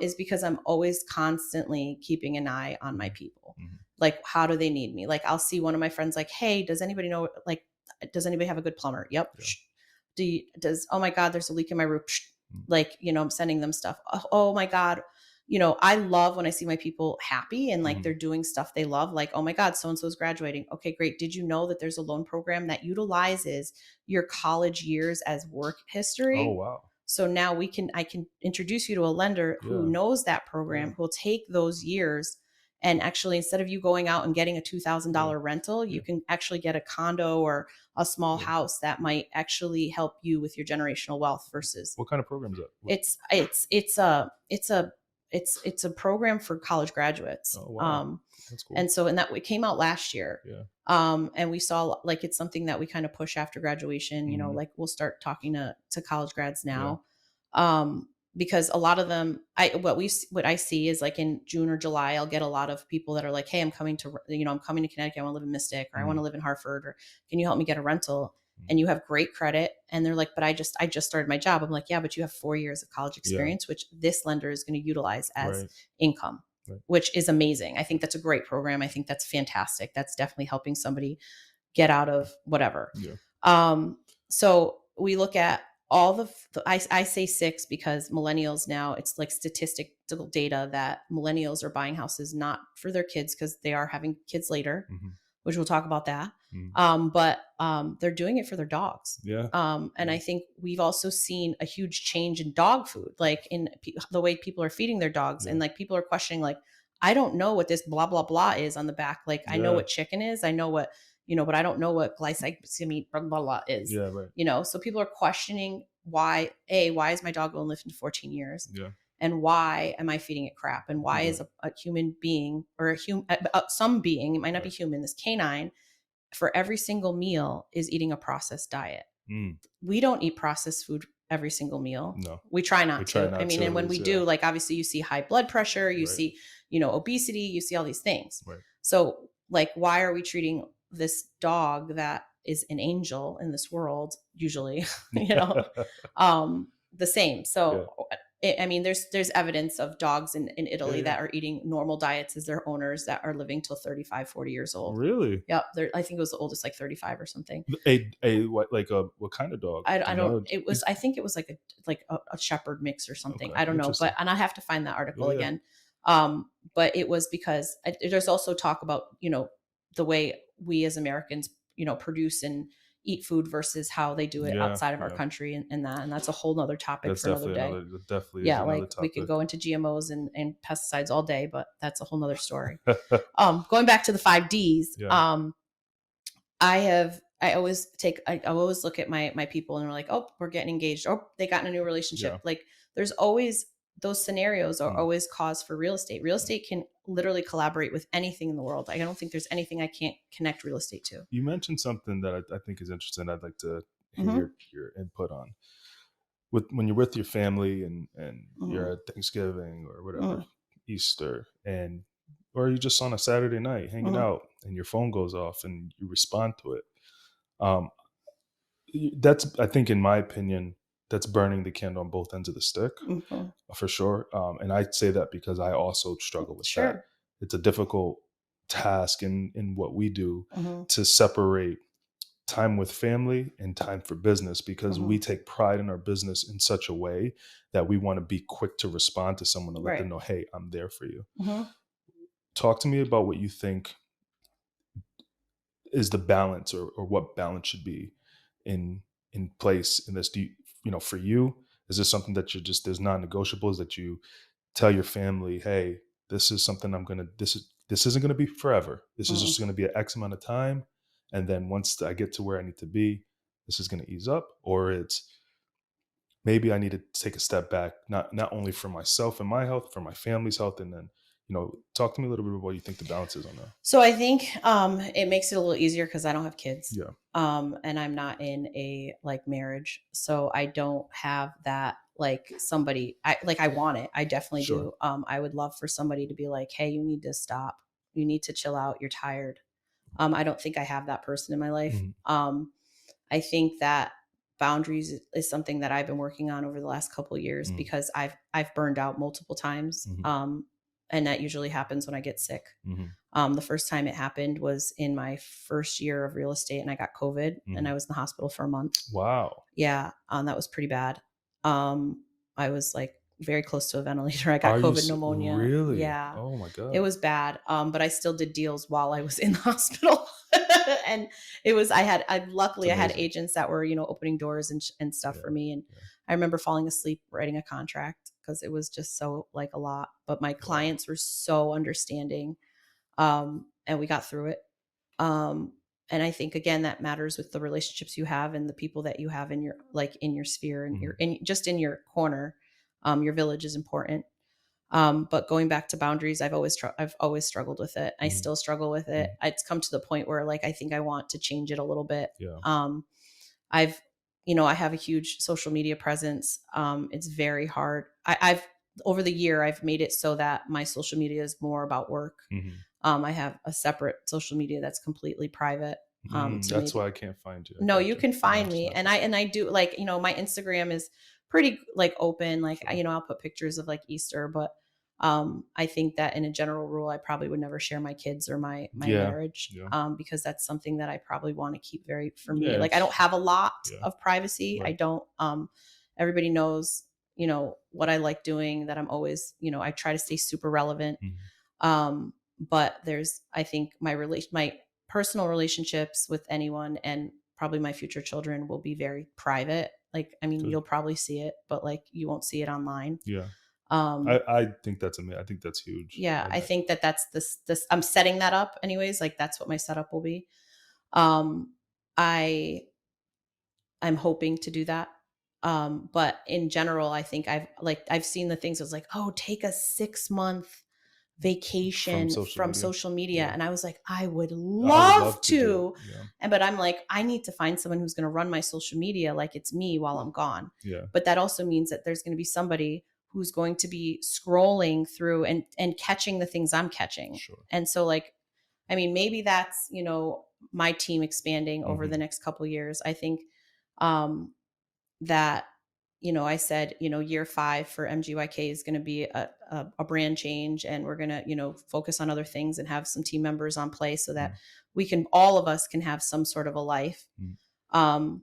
is because I'm always constantly keeping an eye on my people. Like, how do they need me? Like, I'll see one of my friends like, hey, does anybody know, like, does anybody have a good plumber? Yep. Yeah. Oh my God, there's a leak in my roof. Like, you know, I'm sending them stuff. Oh my God. You know, I love when I see my people happy and like they're doing stuff they love. Like, oh my God, so-and-so is graduating. Okay, great. Did you know that there's a loan program that utilizes your college years as work history? Oh, wow. So now I can introduce you to a lender who knows that program, who will take those years. And actually, instead of you going out and getting a $2,000 rental, you can actually get a condo or a small house that might actually help you with your generational wealth versus. What kind of program is that? It's a program for college graduates. Oh, wow. That's cool. And so, it came out last year. Yeah. And we saw like, it's something that we kind of push after graduation, you know, like we'll start talking to college grads now. Because a lot of them, what I see is like in June or July, I'll get a lot of people that are like, hey, I'm coming to Connecticut. I want to live in Mystic, or I want to live in Hartford, or can you help me get a rental? And you have great credit. And they're like, but I just started my job. I'm like, yeah, but you have 4 years of college experience, which this lender is going to utilize as income, which is amazing. I think that's a great program. I think that's fantastic. That's definitely helping somebody get out of whatever. So we look at all I say 6 because millennials now, it's like statistical data that millennials are buying houses not for their kids because they are having kids later, which we'll talk about that. But they're doing it for their dogs. And I think we've also seen a huge change in dog food, like in the way people are feeding their dogs. And like people are questioning, like, I don't know what this blah, blah, blah is on the back. Like, I know what chicken is. I know what, you know, but I don't know what glycosamine blah, blah, blah is. You know, so people are questioning why is my dog going to live to 14 years? And why am I feeding it crap? And why is a human being, or some being, it might not be human, this canine, for every single meal is eating a processed diet. We don't eat processed food every single meal. No, we try not to. I mean, and when we do, like, obviously you see high blood pressure, you see, you know, obesity, you see all these things. So like, why are we treating this dog that is an angel in this world, usually, you know, the same? So I mean, there's evidence of dogs in Yeah, Italy yeah. that are eating normal diets as their owners that are living till 35, 40 years old. Really? Yep. I think it was the oldest, like 35 or something. A what, like a what kind of dog? Do I you don't, know? it was, I think it was like a shepherd mix or something. Okay, I don't know, but, interesting. and I have to find that Yeah, article yeah, again. But it was because there's also talk about, the way we as Americans, produce and eat food versus how they do it yeah, outside of our yeah. country. And that's a whole nother topic That's for another definitely day. another. That definitely is Yeah. another Like we could topic. go into GMOs and pesticides all day, but that's a whole nother story. Going back to the 5Ds, Yeah, I always look at my people and they're like, oh, we're getting engaged. Oh, they got in a new yeah. relationship. Like there's always, those scenarios are Mm. always cause for real estate. Real estate can literally collaborate with anything in the world. I don't think there's anything I can't connect real estate to. You mentioned something that I think is interesting. I'd like to hear Mm-hmm. your input on. When you're with your family and Mm-hmm. you're at Thanksgiving or whatever, Mm-hmm. Easter, and or you just on a Saturday night hanging Mm-hmm. out and your phone goes off and you respond to it. Um, that's, I think, in my opinion, that's burning the candle on both ends of the stick, Mm-hmm. for sure. And I say that because I also struggle with that. Sure. It's a difficult task in what we do Mm-hmm. to separate time with family and time for business, because Mm-hmm. we take pride in our business in such a way that we want to be quick to respond to someone to let them Right. know, hey, I'm there for you. Mm-hmm. Talk to me about what you think is the balance, or what balance should be in place in this. Do you, for you, is this something that you're just, there's non-negotiables that you tell your family, hey, this is something this isn't going to be forever, this is Mm-hmm. just going to be an X amount of time, and then once I get to where I need to be, this is going to ease up? Or it's, maybe I need to take a step back, not only for myself and my health, for my family's health, and then, talk to me a little bit about what you think the balance is on that. So I think it makes it a little easier because I don't have kids. Yeah, And I'm not in a like marriage. So I don't have that like somebody I want it. I definitely sure. do. I would love for somebody to be like, hey, you need to stop. You need to chill out. You're tired. I don't think I have that person in my life. Mhm, I think that boundaries is something that I've been working on over the last couple of years mhm, because I've burned out multiple times. mhm, And that usually happens when I get sick. mhm, The first time it happened was in my first year of real estate, and I got COVID, and I mhm. was in the hospital for a month. Wow. Yeah, that was pretty bad. I was like very close to a ventilator. I got Are you COVID pneumonia. really? Yeah, Oh my it god. was bad. But I still did deals while I was in the hospital. And it was, I It's luckily I had amazing. agents that were, opening doors and stuff for Yeah, me. And yeah. I remember falling asleep writing a contract because it was just so like a lot. But my Wow. clients were so understanding. And we got through it. Um, and I think again that matters with the relationships you have and the people that you have in your like in your sphere and your Mhm, in just in your corner. Your village is important. But going back to boundaries, I've always struggled with it. I mhm, still struggle with it. mhm. It's come to the point where like I think I want to change it a little bit. Yeah. I've I have a huge social media presence. It's very hard. I've over the year I've made it so that my social media is more about work. Mhm. I have a separate social media that's completely private. To That's maybe why I can't find you. I no, you gotcha. can No, find I'm just me, messing. and I do like my Instagram is pretty like open. Like Sure. I'll put pictures of like Easter, but I think that in a general rule, I probably would never share my kids or my Yeah. marriage, Yeah. because that's something that I probably want to keep very for me. Yeah, Like I don't it's have a lot yeah. of privacy. I Right. don't. Everybody knows what I like doing. That I'm always I try to stay super relevant. Mhm. But there's I think my personal relationships with anyone and probably my future children will be very private. Like I mean, Good. you'll probably see it, but like you won't see it online. Yeah. Um, I think that's I think that's huge. yeah, I think that that's this I'm setting that up anyways. Like that's what my setup will be. Um, I I'm hoping to do that. But in general, I think I've seen the things that's like, oh, take a 6 month From vacation social from media. social media. Yeah. And I was like, I would I would love love to do it. to. Yeah. And but I'm like, I need to find someone who's going to run my social media like it's me while I'm gone. Yeah. But that also means that there's going to be somebody who's going to be scrolling through and catching the things I'm catching. Sure. And so like, I mean, maybe that's, my team expanding over the Mhm. next couple years. I think that I said, year 5 for MGYK is going to be a brand change, and we're going to, focus on other things and have some team members on play so that Mm, all of us can have some sort of a life. mm, Um,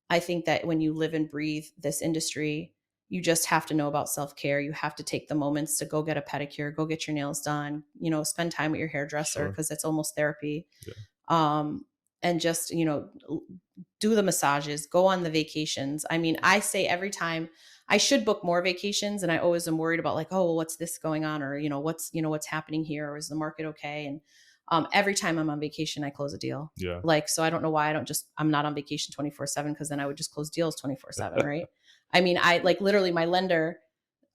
I think that when you live and breathe this industry, you just have to know about self-care. You have to take the moments to go get a pedicure, go get your nails done, spend time with your hairdresser sure. because it's almost therapy. Yeah. Um, and just, do the massages, go on the vacations. I mean, I say every time I should book more vacations, and I always am worried about like, oh, well, what's this going on? Or, what's happening here? Or is the market okay? And every time I'm on vacation, I close a deal. Yeah. Like, so I don't know why I'm not on vacation 24/7, because then I would just close deals 24/7. Right. I mean, I like literally my lender,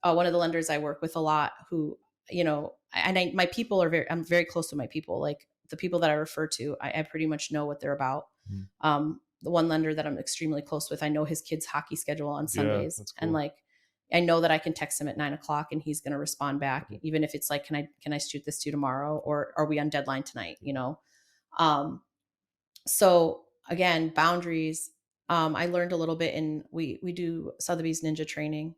one of the lenders I work with a lot who, my people I'm very close to my people. Like the people that I refer to, I pretty much know what they're about. Mm. The one lender that I'm extremely close with, I know his kid's hockey schedule on Yeah, Sundays. that's And cool. like, I know that I can text him at 9 o'clock and he's going to respond back, Mhm. even if it's like, can I shoot this to you tomorrow? Or are we on deadline tonight? Um, so again, boundaries. I learned a little bit we do Sotheby's ninja training.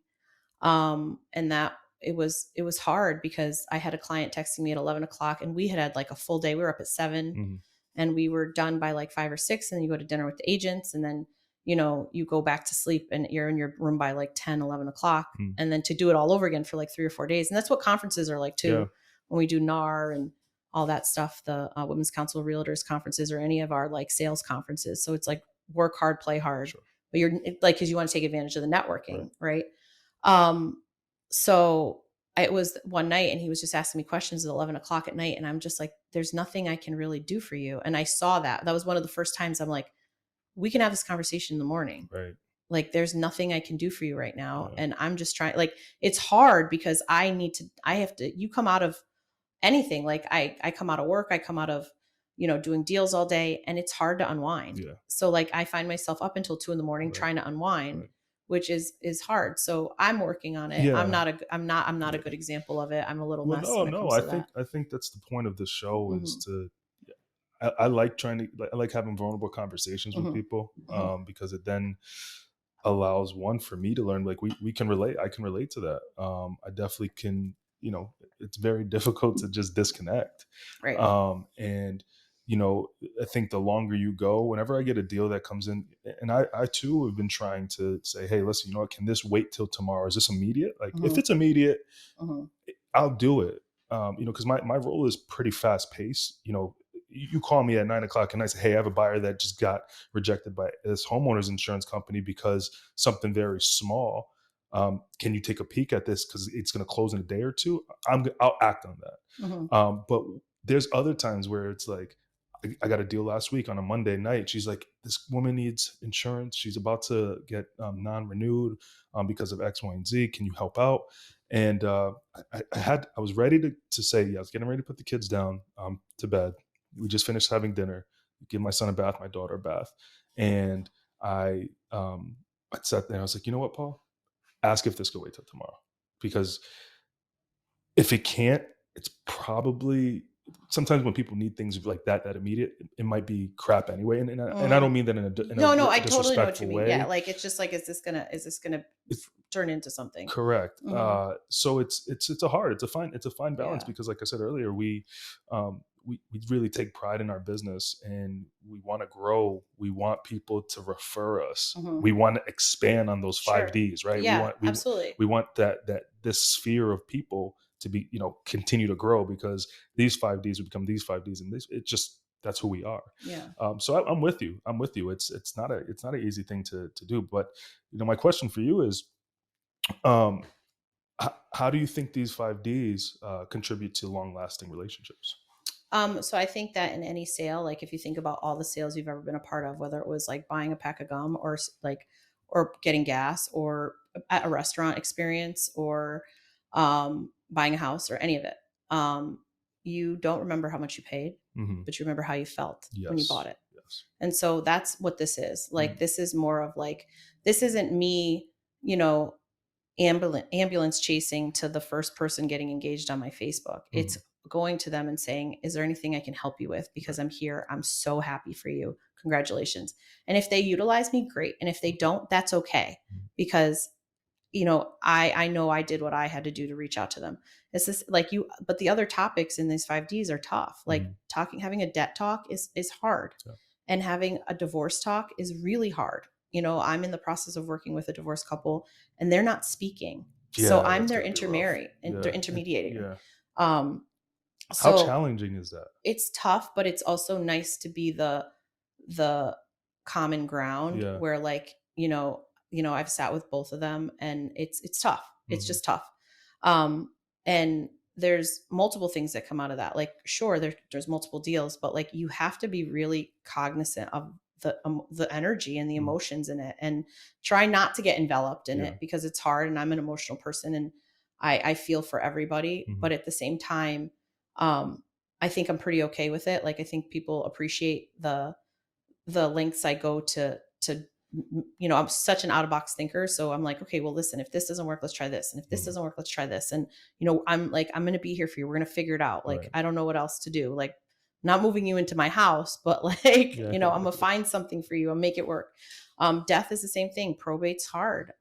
And that it was hard because I had a client texting me at 11 o'clock, and we had like a full day. We were up at 7, Mhm. and we were done by like 5 or 6. And then you go to dinner with the agents, and then, you go back to sleep, and you're in your room by like 10, 11 o'clock. Mm. And then to do it all over again for like 3 or 4 days. And that's what conferences are like Yeah. too. When we do NAR and all that stuff, the Women's Council of Realtors conferences, or any of our like sales conferences. So it's like work hard, play hard, Sure. but you're like, cause you want to take advantage of the Right. networking. Right. Um, so it was one night, and he was just asking me questions at 11 o'clock at night. And I'm just like, there's nothing I can really do for you. And I saw that was one of the first times I'm like, we can have this conversation in the morning. Right. Like, there's nothing I can do for you right now. Yeah. And I'm just trying, like, it's hard because I have to, you come out of anything. Like I come out of work, I come out of, doing deals all day, and it's hard to unwind. Yeah. So like I find myself up until 2 a.m. Right. trying to unwind, Right. which is hard. So I'm working on it. I'm Yeah. not a Yeah. good example of it. I'm a little Well, mess no, when it no. comes I to think that. I think that's the point of this show is Hmm. to. I like trying to. I like having vulnerable conversations with Hmm. people Hmm. because it then allows one for me to learn. Like we can relate. I can relate to that. I definitely can. It's very difficult to just disconnect. Right. And I think the longer you go, whenever I get a deal that comes in, and I too have been trying to say, hey, listen, what, can this wait till tomorrow? Is this immediate? Like if Hmm. it's immediate, Hmm. I'll do it. Because my role is pretty fast paced. You call me at 9 o'clock and I say, hey, I have a buyer that just got rejected by this homeowner's insurance company because something very small. Can you take a peek at this because it's going to close in a day or two? I'll act on Hmm. that. But there's other times where it's like, I got a deal last week on a Monday night. She's like, this woman needs insurance. She's about to get non-renewed because of X, Y, and Z. Can you help out? And I was ready to say, yeah, I was getting ready to put the kids down to bed. We just finished having dinner, give my son a bath, my daughter a bath. And I sat there and I was like, you know what, Paul? Ask if this could wait till tomorrow. Because if it can't, it's probably sometimes when people need things like that immediate, it might be crap anyway. And I don't mean that in a No, no, I totally know what you disrespectful mean. Yeah, way. like it's just like, is this gonna It's turn into something? correct. Hmm. So it's a fine balance Yeah. because, like I said earlier, we really take pride in our business and we want to grow. We want people to refer us. Hmm. We want to expand on those five Sure. Ds, right? We Yeah, want absolutely. we want that this sphere of people to be continue to grow because these five Ds would become these five Ds, and this it just that's who we are. Yeah. So I'm with you. I'm with you. It's not an easy thing to do. But my question for you is, um, how do you think these five Ds contribute to long lasting relationships? So I think that in any sale, like if you think about all the sales you've ever been a part of, whether it was like buying a pack of gum, or or getting gas, or at a restaurant experience, or buying a house, or any of it, you don't remember how much you paid, Hmm. but you remember how you felt when you bought Yes. it. Yes. And so that's what this is. Like, Mhm. this is more of like, this isn't me, you know, ambulance chasing to the first person getting engaged on my Facebook. It's Mhm. going to them and saying, is there anything I can help you with? Right. Because I'm here. I'm so happy for you. Congratulations. And if they utilize me, great. And if they don't, that's okay. Mhm. Because I know I did what I had to do to reach out to them. It's this like but the other topics in these 5Ds are tough. Like Mhm. having a debt talk is hard. Yeah. And having a divorce talk is really hard. I'm in the process of working with a divorced couple and they're not speaking. So Yeah, I'm that's their gotta be rough. intermediary and their Yeah. intermediator. Yeah. Um, How so challenging is that? it's tough, but it's also nice to be the common ground Yeah. where like, I've sat with both of them and it's tough. It's Mhm. just tough. Um and there's multiple things that come out of that. Like sure there's multiple deals, but like you have to be really cognizant of the energy and the Mhm. emotions in it and try not to get enveloped in Yeah. it because it's hard and I'm an emotional person and I feel for everybody, Mhm. but at the same time um I think I'm pretty okay with it. Like I think people appreciate the lengths I go to I'm such an out of box thinker. So I'm like, okay, well, listen, if this doesn't work, let's try this. And if this Mhm. doesn't work, let's try this. And I'm like, I'm gonna be here for you. We're gonna figure it out. Like, Right. I don't know what else to do. Like, not moving you into my house, but like, Yeah. I'm gonna find something for you and make it work. Death is the same thing. Probate's hard.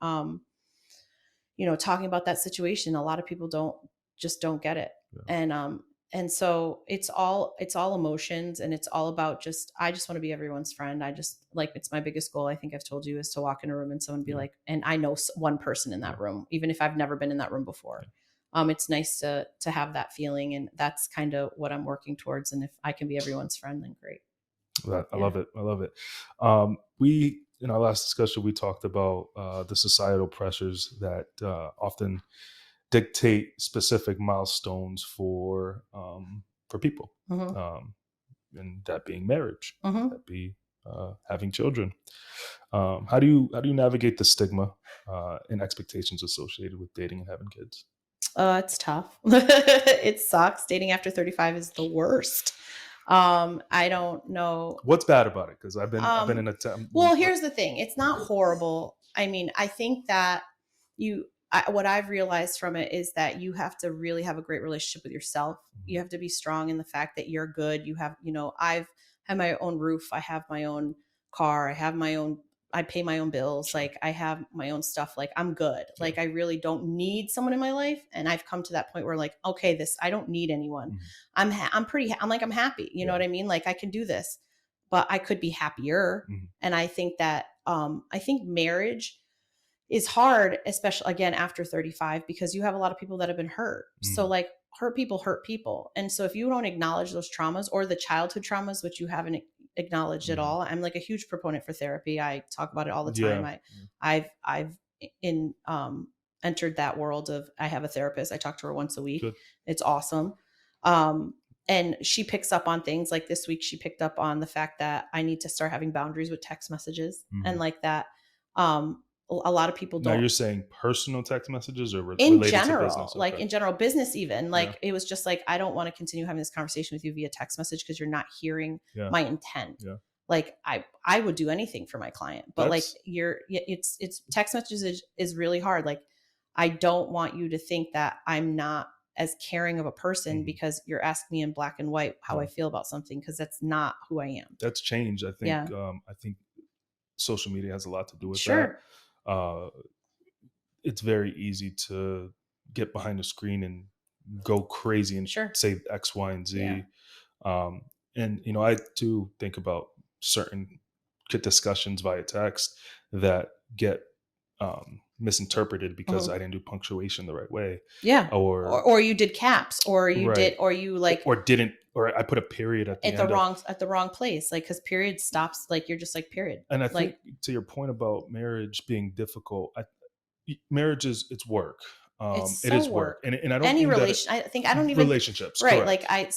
Talking about that situation, a lot of people don't get it. Yeah. And so it's all emotions and it's all about I just want to be everyone's friend. I just like it's my biggest goal. I think I've told you is to walk in a room and someone be Yeah. like, and I know one person in Yeah. that room, even if I've never been in that room before. Yeah. It's nice to have that feeling, and that's kind of what I'm working towards. And if I can be everyone's friend, then great. I Yeah. love it. I love it. We in our last discussion we talked about the societal pressures that often dictate specific milestones for people, Hmm. um, and that being marriage, Hmm. that be having children. How do you navigate the stigma and expectations associated with dating and having kids? It's tough. It sucks. Dating after 35 is the worst. I don't know. What's bad about it? Because I've been Um, in a time. well, here's the thing. It's not horrible. I mean, I think that what I've realized from it is that you have to really have a great relationship with yourself. You have to be strong in the fact that you're good. I've had my own roof. I have my own car. I pay my own bills. Sure. Like I have my own stuff. Like I'm good. Yeah. Like I really don't need someone in my life. And I've come to that point where like, okay, I don't need anyone. Mhm. I'm happy. You know Yeah. what I mean? Like I can do this, but I could be happier. Mhm. And I think that, I think marriage is hard, especially again after 35, because you have a lot of people that have been hurt. So Mhm. like hurt people hurt people. And so if you don't acknowledge those traumas or the childhood traumas, which you haven't acknowledged at Mhm. all, I'm like a huge proponent for therapy. I talk about it all the time. Yeah. I've in entered that world of I have a therapist. I talk to her once a week. Good. It's awesome. Um, and she picks up on things like this week, she picked up on the fact that I need to start having boundaries with text messages and Mhm. like that. A lot of people Now don't you're saying personal text messages or in related to general, business? like Okay. in general, business even, Yeah. like it was just like, I don't want to continue having this conversation with you via text message because you're not hearing Yeah. my intent. Yeah. Like I would do anything for my client, but like That's it's text messages is really hard. Like I don't want you to think that I'm not as caring of a person mhm. because you're asking me in black and white how I No, feel about something, because that's not who I am. that's changed. I think. Yeah. I think social media has a lot to do with that. Sure. Uh, it's very easy to get behind the screen and go crazy and Sure. say X, Y, and Yeah. Z. Um, and I do think about certain discussions via text that get misinterpreted because I Mhm. didn't do punctuation the right way, Yeah. or Or you did caps, or you right, did, or you like or didn't, or I put a period at the end of. at the wrong place, like because period stops, like you're just like period, And I like think to your point about marriage being difficult, marriage it's work. it's It so is work, work. and I don't Any mean that relation, I think I don't even relationships, right. Like correct.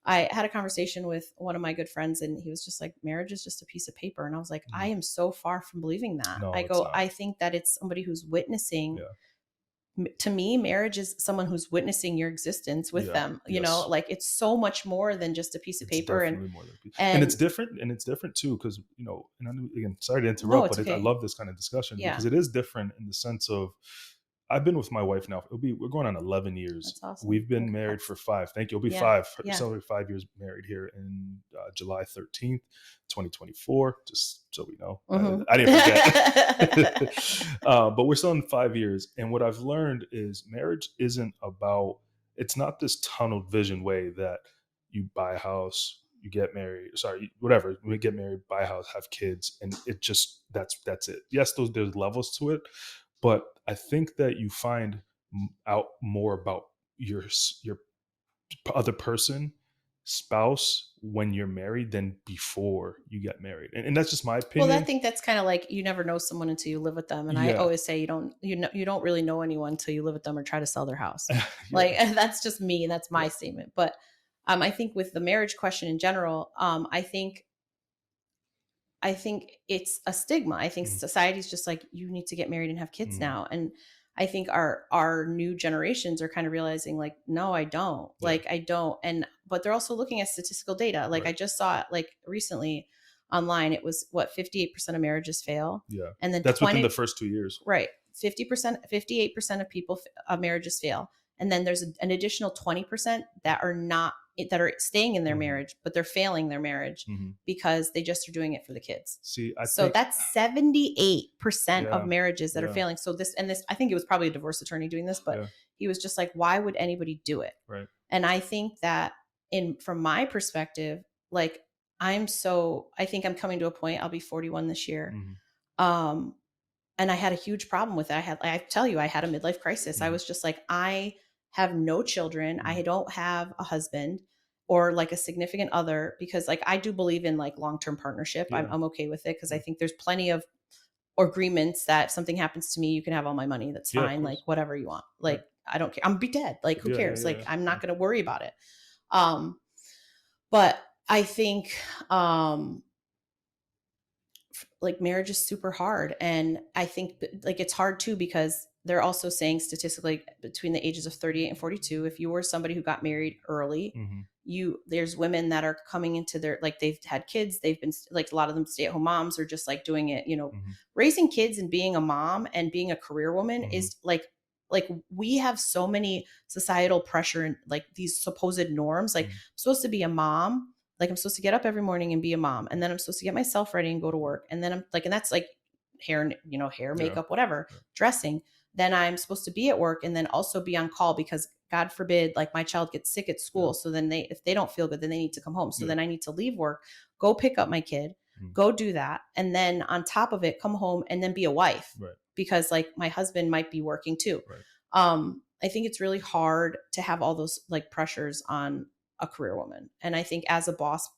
I had a conversation with one of my good friends and he was just like, marriage is just a piece of paper. And I was like, I Mhm. am so far from believing that. I No, it's go, not. I think that it's somebody who's witnessing. Yeah, To me, marriage is someone who's witnessing your existence with yeah, them, yes. like it's so much more than just a piece of It's paper. definitely more than and And it's different too because and again, sorry to no, interrupt, it's but I okay. love this kind of discussion Yeah. because it is different in the sense of I've been with my wife now. We're going on 11 years. That's awesome. We've been married for 5. Thank you. It'll be Yeah. 5. Yeah. Celebrate 5 years married here in July 13th, 2024. Just so we know, Mhm. I didn't forget. But we're still in 5 years, and what I've learned is marriage isn't about. It's not this tunnel vision way that you buy a house, you get married. Sorry, whatever. We get married, buy a house, have kids, and it just that's it. Yes, there's levels to it, but I think that you find out more about your other person, spouse, when you're married than before you get married, and that's just my Well, I opinion. think that's kind of like you never know someone until you live with them, and I Yeah, always say you don't really know anyone until you live with them or try to sell their house. Like yeah, that's just me, and that's my yeah. statement. But I think with the marriage question in general, I think it's a stigma. I think Mm, society's just like you need to get married and have kids mm, now, and I think our new generations are kind of realizing like no, I don't. yeah, Like I don't. And but they're also looking at statistical data. Like I right. just saw it like recently online. It was what 58% of marriages fail, Yeah, and then that's within the 20 first 2 years. right 50%, 58% of people of marriages fail, and then there's an additional 20% that are not that are staying in their Hmm. marriage, but they're failing their marriage Hmm. because they just are doing it for the kids. See, I So think, that's 78% of yeah, marriages that are yeah, failing. So this, I think it was probably a divorce attorney doing this, but yeah, he was just like, why would anybody do it? right. And I think that from my perspective, like I think I'm coming to a point, I'll be 41 this year. Hmm. Um, and I had a huge problem with it. I tell you, I had a midlife crisis. I Hmm. was just like, I have no children. Hmm. I don't have a husband or like a significant other because like I do believe in like long-term partnership. Yeah, I'm okay with it because I yeah, think there's plenty of agreements that if something happens to me, you can have all my money. That's yeah, of fine. Like course, whatever you want. right. Like I don't care. I'm be dead. Like who Yeah, yeah, cares? yeah, Like yeah, I'm yeah. not going to worry about it. Um, but I think um like marriage is super hard, and I think like it's hard too because they're also saying statistically between the ages of 38 and 42, if you were somebody who got married early, Hmm. there's women that are coming into their like they've had kids, they've been like a lot of them stay at home moms or just like doing it, Hmm. raising kids and being a mom and being a career woman Hmm. is like we have so many societal pressure and like these supposed norms, like I'm Hmm. supposed to be a mom, like I'm supposed to get up every morning and be a mom, and then I'm supposed to get myself ready and go to work, and then I'm like, and that's like hair, Yeah, makeup, whatever, yeah, dressing. Then I'm supposed to be at work and then also be on call because God forbid, like my child gets sick at yeah, school. So then if they don't feel good, then they need to come home. So yeah. then I need to leave work, go pick up my kid, Mm, go do that. And then on top of it, come home and then be a wife right, because like my husband might be working too. right. I think it's really hard to have all those like pressures on a career woman. And I think as a boss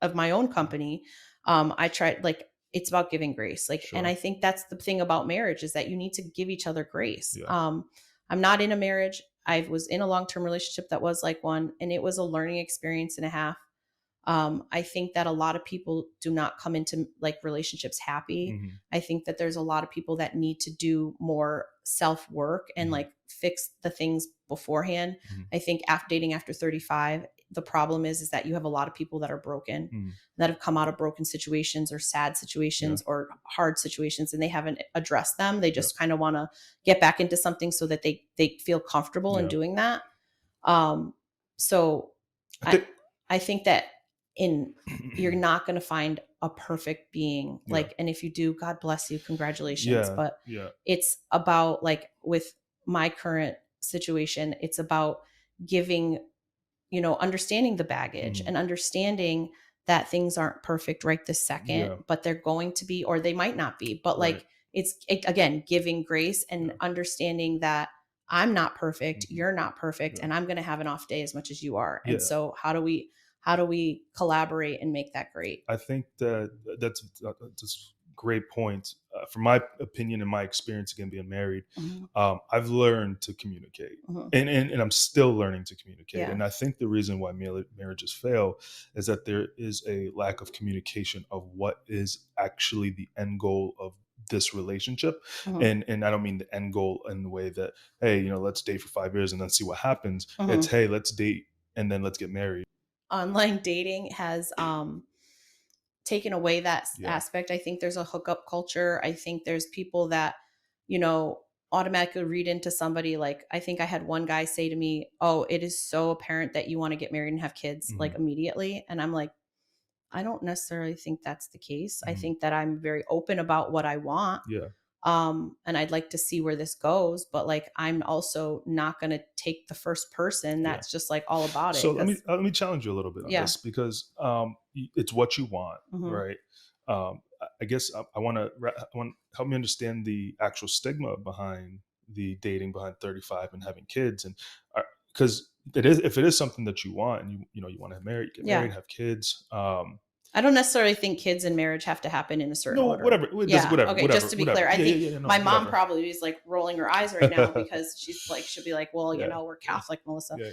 of my own Mm, company, I tried like it's about giving grace. Like, and I sure. think that's the thing about marriage is that you need to give each other grace. Yeah. I'm not in a marriage. I was in a long-term relationship that was like one, and it was a learning experience and a half. I think that a lot of people do not come into like relationships happy. Hmm. I think that there's a lot of people that need to do more self work and Hmm. like fix the things beforehand. Hmm. I think after dating after 35, the problem is that you have a lot of people that are broken, Hmm. that have come out of broken situations or sad Yeah. situations or hard situations, and they haven't addressed them. They Yeah. just kind of want to get back into something so that they feel comfortable in Yeah. doing that. Um, so I I think. I think that in you're not going to find a perfect being Yeah. like, and if you do, God bless you, congratulations. Yeah. But Yeah. it's about like with my current situation, it's about giving, understanding the baggage Hmm. and understanding that things aren't perfect right this second, Yeah. but they're going to be, or they might not be. But Right. like, again, giving grace and Yeah. understanding that I'm not perfect, Hmm. you're not perfect, Yeah. and I'm going to have an off day as much as you are. And Yeah. so, how do we collaborate and make that great? I think that that's a great point. From my opinion and my experience, again being married, Mhm, I've learned to communicate, mhm. and I'm still learning to communicate. Yeah. And I think the reason why marriages fail is that there is a lack of communication of what is actually the end goal of this relationship. Mhm, And I don't mean the end goal in the way that, hey, let's date for 5 years and then see what happens. It's, mhm. hey, let's date and then let's get married. Online dating has taken away that Yeah. aspect. I think there's a hookup culture. I think there's people that, you know, automatically read into somebody. Like, I think I had one guy say to me, "Oh, it is so apparent that you want to get married and have kids like immediately." And I'm like, I don't necessarily think that's the case. I think that I'm very open about what I want. Yeah. And I'd like to see where this goes, but like, I'm also not going to take the first person Yeah. that's just like all about it. So let me challenge you a little bit on Yeah. this, because it's what you want, right? I guess I want to help me understand the actual stigma behind the dating behind 35 and having kids, and because if it is something that you want, and you want to get married, have kids. I don't necessarily think kids and marriage have to happen in a certain No, order. whatever. Yeah. Whatever. Okay. Whatever. Just to be Whatever. clear, I Yeah, think yeah, yeah. No, my mom whatever. probably is like rolling her eyes right now because she'll be like, well, Yeah. we're Catholic, Melissa. Yeah.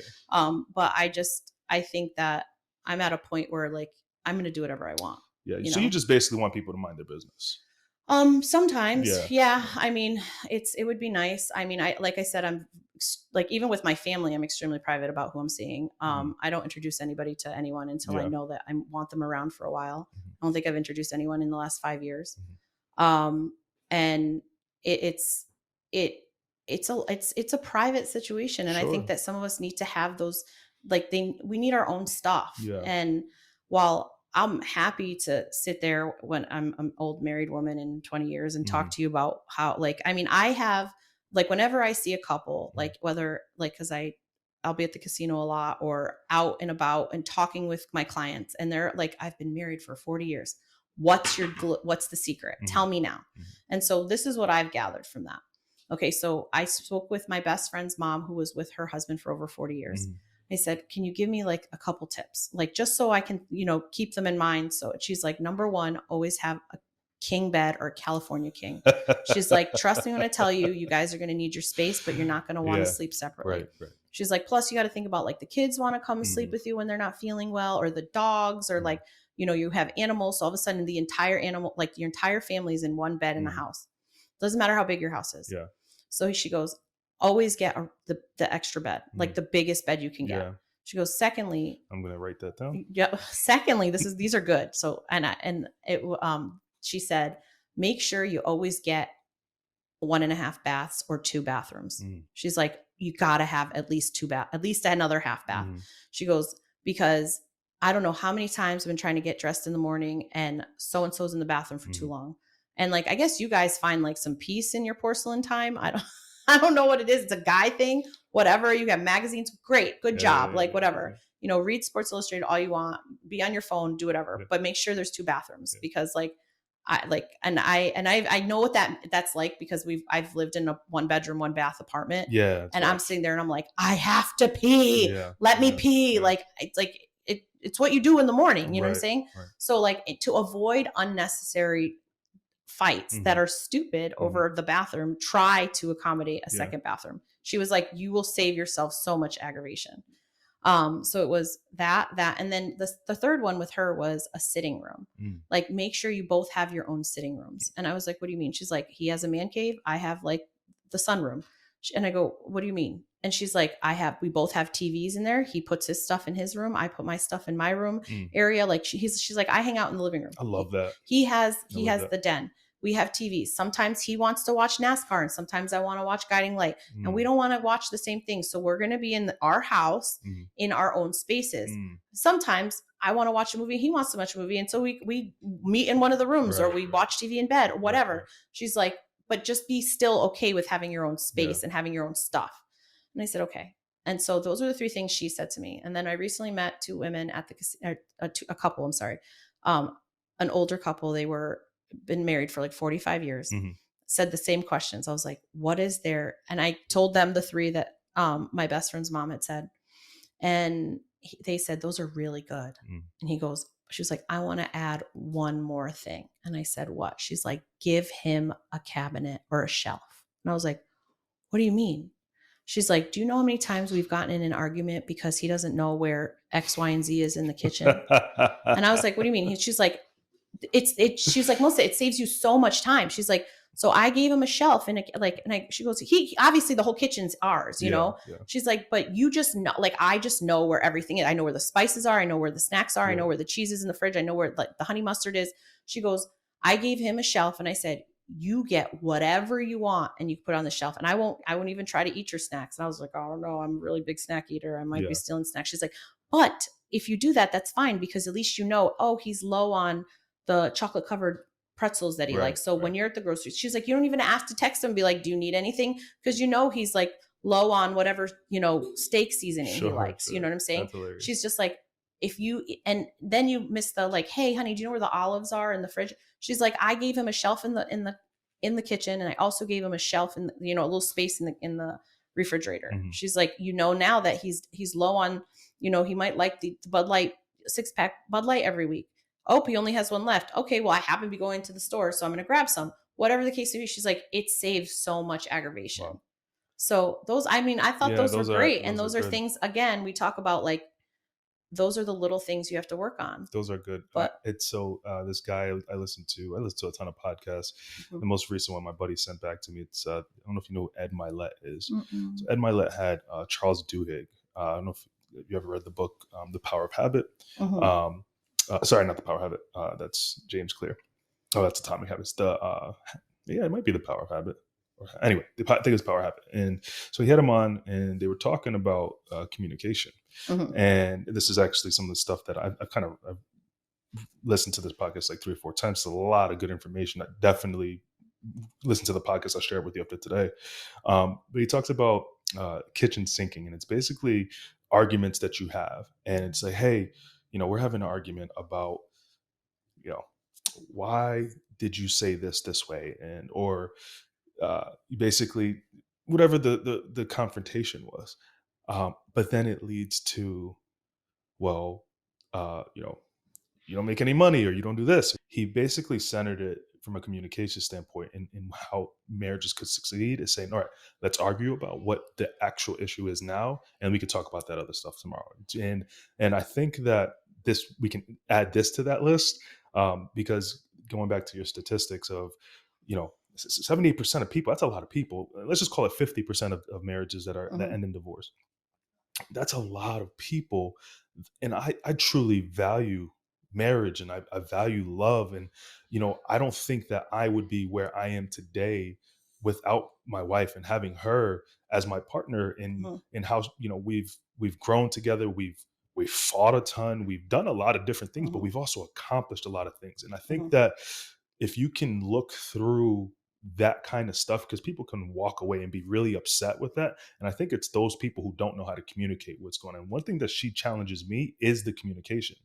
But I think that I'm at a point where like, I'm going to do whatever I want. Yeah. So you just basically want people to mind their business. Sometimes, Yeah. yeah. I mean, it would be nice. I mean, like I said, I'm like, even with my family, I'm extremely private about who I'm seeing. I don't introduce anybody to anyone until I know that I want them around for a while. I don't think I've introduced anyone in the last 5 years. And it's a private situation. And I think that some of us need to have those, like we need our own stuff. Yeah. And while I'm happy to sit there when I'm an old married woman in 20 years and talk to you about how, like, I mean, I have, like, whenever I see a couple, like, whether, like, cause I'll be at the casino a lot or out and about and talking with my clients, and they're like, I've been married for 40 years. What's the secret? Tell me now. And so this is what I've gathered from that. Okay. So I spoke with my best friend's mom, who was with her husband for over 40 years. I said, can you give me like a couple tips? Like, just so I can, keep them in mind. So she's like, number one, always have a king bed or a California king. She's like, trust me when I tell you, you guys are going to need your space, but you're not going to want to sleep separately. Right. She's like, plus you got to think about like the kids want to come sleep with you when they're not feeling well, or the dogs, or like, you have animals. So all of a sudden the entire animal, like your entire family is in one bed in the house. Doesn't matter how big your house is. Yeah. So she goes, always get the extra bed, like the biggest bed you can get. Yeah. She goes, secondly, I'm going to write that down. Yeah. Secondly, these are good. So, she said, make sure you always get 1.5 baths or 2 bathrooms. She's like, you got to have at least at least another half bath. She goes, because I don't know how many times I've been trying to get dressed in the morning and so-and-so's in the bathroom for too long. And like, I guess you guys find like some peace in your porcelain time. I don't know what it is. It's a guy thing, whatever. You have magazines. Great. Good job. Like whatever, read Sports Illustrated all you want, be on your phone, do whatever, but make sure there's 2 bathrooms because like, I know what that's like because I've lived in a 1-bedroom, 1-bath apartment. Yeah. And I'm sitting there and I'm like, I have to pee. Let me pee. Yeah. Like, it's what you do in the morning. You know what I'm saying? Right. So like to avoid unnecessary fights that are stupid over the bathroom, try to accommodate a second bathroom. She was like, you will save yourself so much aggravation. So it was that, and then the third one with her was a sitting room. Like, make sure you both have your own sitting rooms. And I was like, what do you mean? She's like, he has a man cave. I have like the sunroom. And I go, what do you mean? And she's like, we both have TVs in there. He puts his stuff in his room. I put my stuff in my room area. Like she's like, I hang out in the living room. I love that. He has the den. We have TVs. Sometimes he wants to watch NASCAR and sometimes I want to watch Guiding Light and we don't want to watch the same thing. So we're going to be in our house in our own spaces. Sometimes I want to watch a movie. He wants to watch a movie. And so we meet in one of the rooms or we watch TV in bed or whatever. Right. She's like, but just be still okay with having your own space and having your own stuff. And I said, okay. And so those are the 3 things she said to me. And then I recently met 2 women at a couple, I'm sorry. An older couple, they were been married for like 45 years, said the same questions. I was like, what is there? And I told them the 3 that my best friend's mom had said. And they said, those are really good. And she was like, I want to add one more thing. And I said, what? She's like, give him a cabinet or a shelf. And I was like, what do you mean? She's like, do you know how many times we've gotten in an argument because he doesn't know where X, Y, and Z is in the kitchen? And I was like, what do you mean? She's like, she's like, Melissa, it saves you so much time. She's like, so I gave him a shelf and she goes, he obviously the whole kitchen's ours, you know? Yeah. She's like, but you just know, like, I just know where everything is. I know where the spices are. I know where the snacks are. I know where the cheese is in the fridge. I know where like the honey mustard is. She goes, I gave him a shelf and I said, you get whatever you want and you put it on the shelf. And I won't even try to eat your snacks. And I was like, oh no, I'm a really big snack eater. I might be Yeah. stealing snacks. She's like, but if you do that, that's fine, because at least you know, oh, he's low on the chocolate covered pretzels that he Right. likes. So when you're at the grocery, she's like, you don't even have to text him and be like, do you need anything? Because you know he's like low on whatever, steak seasoning he Sure. likes. You know what I'm saying? That's hilarious. She's just like, if you, and then you miss the like, hey honey, do you know where the olives are in the fridge? She's like, I gave him a shelf in the kitchen, and I also gave him a shelf in a little space in the refrigerator. Mhm. She's like, now that he's low on, he might like the Bud Light 6-pack Bud Light every week. Oh, he only has one left. Okay, well, I happen to be going to the store, so I'm going to grab some. Whatever the case may be, she's like, it saves so much aggravation. Wow. So I thought Yeah, those were great. And those are those are good. things, again, we talk about, like, those are the little things you have to work on. Those are good. But It's so this guy I listen to a ton of podcasts. Mhm. The most recent one my buddy sent back to me. It's I don't know if you know who Ed Milet is. Mm-mm. So Ed Milet had Charles Duhigg. I don't know if you ever read the book The Power of Habit. Mhm. Um, sorry, not The Power of Habit. That's James Clear. Oh, that's Atomic Habits. Yeah, it might be The Power of Habit. Anyway, I think it's Power of Habit. And so he had him on, and they were talking about communication. Mhm. And this is actually some of the stuff that I've listened to this podcast like 3 or 4 times. It's a lot of good information. I definitely listen to the podcast I shared with you up to today. But he talks about kitchen sinking, and it's basically arguments that you have. And it's like, hey, we're having an argument about, you know, why did you say this way? And, or basically whatever the confrontation was. But then it leads to, well, you don't make any money or you don't do this. He basically centered it from a communication standpoint in how marriages could succeed is saying, all right, let's argue about what the actual issue is now, and we could talk about that other stuff tomorrow. And I think that we can add this to that list, because going back to your statistics of, 78% of people, that's a lot of people. Let's just call it 50% of marriages that Mhm. end in divorce. That's a lot of people. And I truly value marriage, and I value love. And, I don't think that I would be where I am today without my wife and having her as my partner Mhm. in how, we've grown together. We've fought a ton. We've done a lot of different things, but Mhm. we've also accomplished a lot of things. And I think Mhm. that if you can look through that kind of stuff, because people can walk away and be really upset with that. And I think it's those people who don't know how to communicate what's going on. One thing that she challenges me is the communication.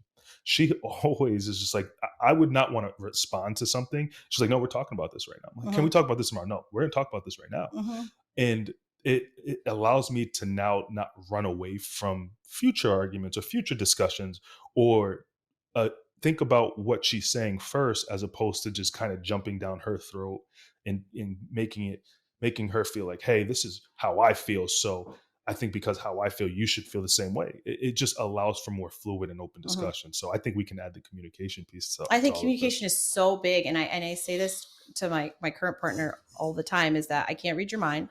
She always is just like, I would not want to respond to something. She's like, no, we're talking about this right now. I'm like, can we Mhm. talk about this tomorrow? No, we're going to talk about this right now. Mhm. And it allows me to now not run away from future arguments or future discussions, or uh, think about what she's saying first, as opposed to just kind of jumping down her throat and making her feel like, hey, this is how I feel, so I think because how I feel, you should feel the same way. It just allows for more fluid and open Mhm. discussion. So I think we can add the communication piece I to think all of communication this. is so big, and I say this to my current partner all the time, is that I can't read your mind.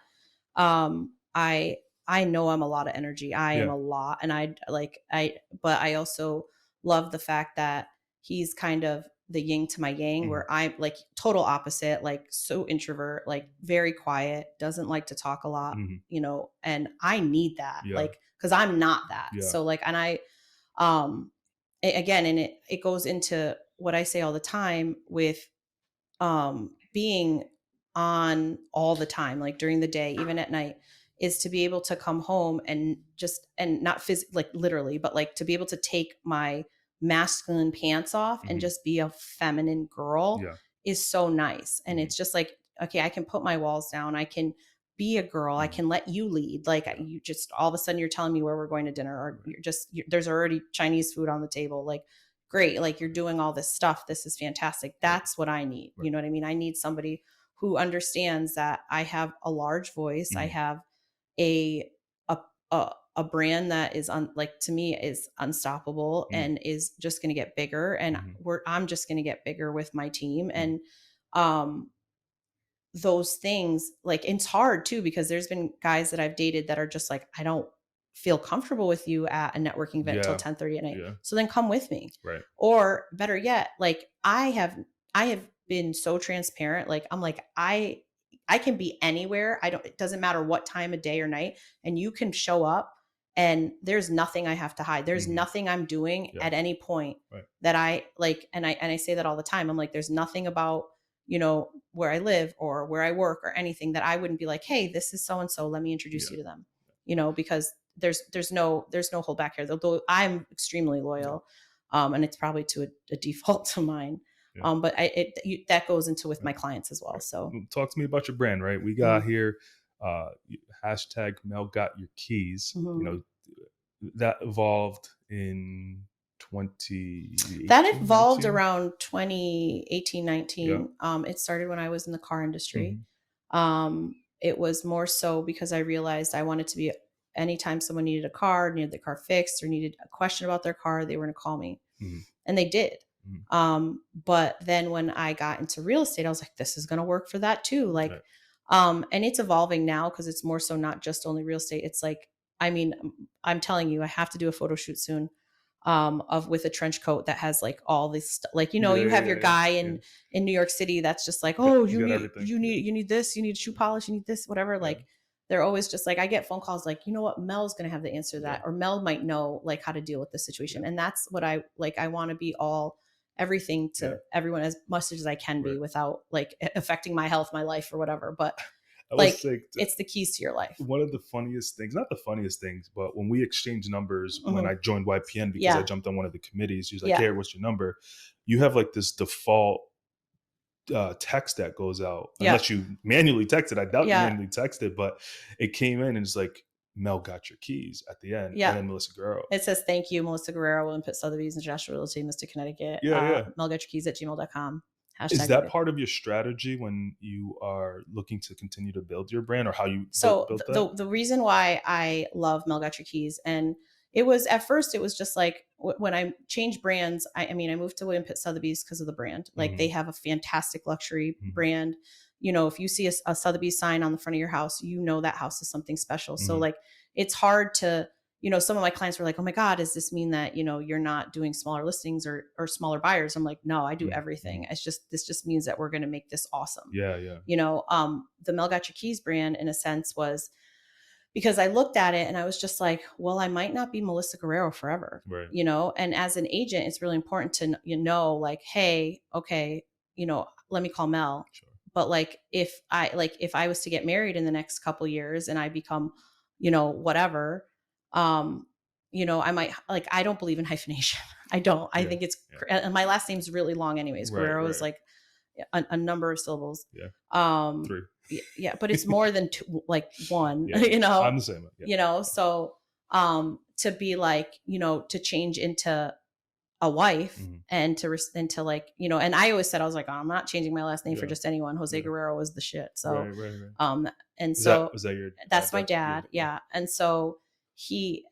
I know I'm a lot of energy. I am Yeah. a lot, and but I also love the fact that he's kind of the yin to my yang, Mhm. where I'm like total opposite, like so introvert, like very quiet, doesn't like to talk a lot, Mhm. and I need that, Yeah. like, because I'm not that. Yeah. So like, and um, again, and it goes into what I say all the time with being on all the time, like during the day, even at night, is to be able to come home and not like literally, but like to be able to take my masculine pants off and Mhm. just be a feminine girl Yeah. is so nice. And Mhm. it's just like, okay, I can put my walls down. I can be a girl. I Mhm. can let you lead. Like, Yeah. you just, all of a sudden you're telling me where we're going to dinner, or Right. there's already Chinese food on the table. Like, great, like you're doing all this stuff, this is fantastic. Right. That's what I need. Right. You know what I mean? I need somebody who understands that I have a large voice. I Mhm. have a a a brand that is like, to me, is unstoppable Mhm. and is just going to get bigger, and Mhm. I'm just going to get bigger with my team. Mhm. And um those things, like, it's hard too, because there's been guys that I've dated that are just like, I don't feel comfortable with you at a networking event till Yeah. 10:30 at night. Yeah. So then come with me. Right. Or better yet, like, I have been so transparent. Like, I'm like, I can be anywhere. It doesn't matter what time of day or night, and you can show up and there's nothing I have to hide. There's Mhm. nothing I'm doing Yeah. at any point Right. that I like, and I say that all the time. I'm like, there's nothing about, you know, where I live or where I work or anything that I wouldn't be like, hey, this is so and so. Let me introduce Yeah. you to them. You know, because there's no hold back here. Though I'm extremely Yeah. loyal, and it's probably to a default to mine. Yeah. But that goes into with my Right. clients as well. Right. So Talk to me about your brand, right? We got mhm, here hashtag Mel got your keys. You mhm. know, that evolved in 2018, That evolved 19. around 2018, Yeah. 19. It started when I was in the car industry. Hmm. It was more so because I realized I wanted to be anytime someone needed a car, needed the car fixed, or needed a question about their car, they were going to call me. Hmm. And they did. Hmm. But then when I got into real estate, I was like, this is going to work for that too. Like, Right. and it's evolving now because it's more so not just only real estate. It's like, I mean, I'm telling you, I have to do a photo shoot soon of with a trench coat that has like all this stuff. Like, you know, Yeah. you have Yeah. your Yeah. guy Yeah. in New York City that's just like, Got, oh, you got everything. Yeah. you need this, you need shoe polish, you need this, whatever. Yeah. Like, they're always just like, I get phone calls like, you know what, Mel's gonna have the answer to Yeah. that, or Mel might know like how to deal with the situation. Yeah. And that's what I like. I want to be all everything Yeah. to everyone as much as I can be Right. without like affecting my health, my life, or whatever. But I was like, sick. it's the keys to your life. One of the funniest things, not the funniest things, but when we exchanged numbers when Mhm. I joined YPN because I Yeah. jumped on one of the committees, he was like, Yeah. "Hey, what's your number?" You have like this default text that goes out Yeah. unless you manually text it. I doubt you Yeah. manually texted, but it came in and it's like Mel got your keys at the end, and Yeah. then Melissa Guerrero. It says, thank you, Melissa Guerrero, and Pitt, Sotheby's, and Joshua Realty, Mr. Connecticut. Yeah, yeah. melgetyourkeys@gmail.com. Is Hashtag that ready. part of your strategy when you are looking to continue to build your brand, or how you built, So built that? the reason why I love Mel Got Your Keys, and it was at first, it was just like when I changed brands. I mean, I moved to William Pitt Sotheby's because of the brand. Like, they Hmm. have a fantastic luxury Hmm. brand. You know, if you see a Sotheby's sign on the front of your house, you know that house is something special. So Hmm. like, it's hard to, you know, some of my clients were like, oh my God, does this mean that, you know, you're not doing smaller listings or smaller buyers? I'm like, no, I do Hmm. everything. This just means that we're going to make this awesome. Yeah, yeah, You know, the Mel Got Your Keys brand, in a sense, was because I looked at it and I was just like, well, I might not be Melissa Guerrero forever, right, you know? And as an agent, it's really important to, you know, like, hey, okay, you know, let me call Mel. sure, But if I was to get married in the next couple years and I become, you know, whatever, um, you know, I might like, I don't believe in hyphenation. I don't. I yeah, think it's, yeah, and my last name's really long anyways. right, Guerrero is right, like a number of syllables. yeah, Um, 3, yeah, but it's more than two, like one, yeah, yeah. I'm know, the same. Yeah, you know, so, to be like, you know, to change into a wife hmm, and and to like, you know, and I always said, I was like, oh, I'm not changing my last name for yeah, just anyone. Jose yeah, Guerrero was the shit. So, right, right, right. um, and Is that so was that your that's my dad? Yeah, dad. yeah. Yeah. And so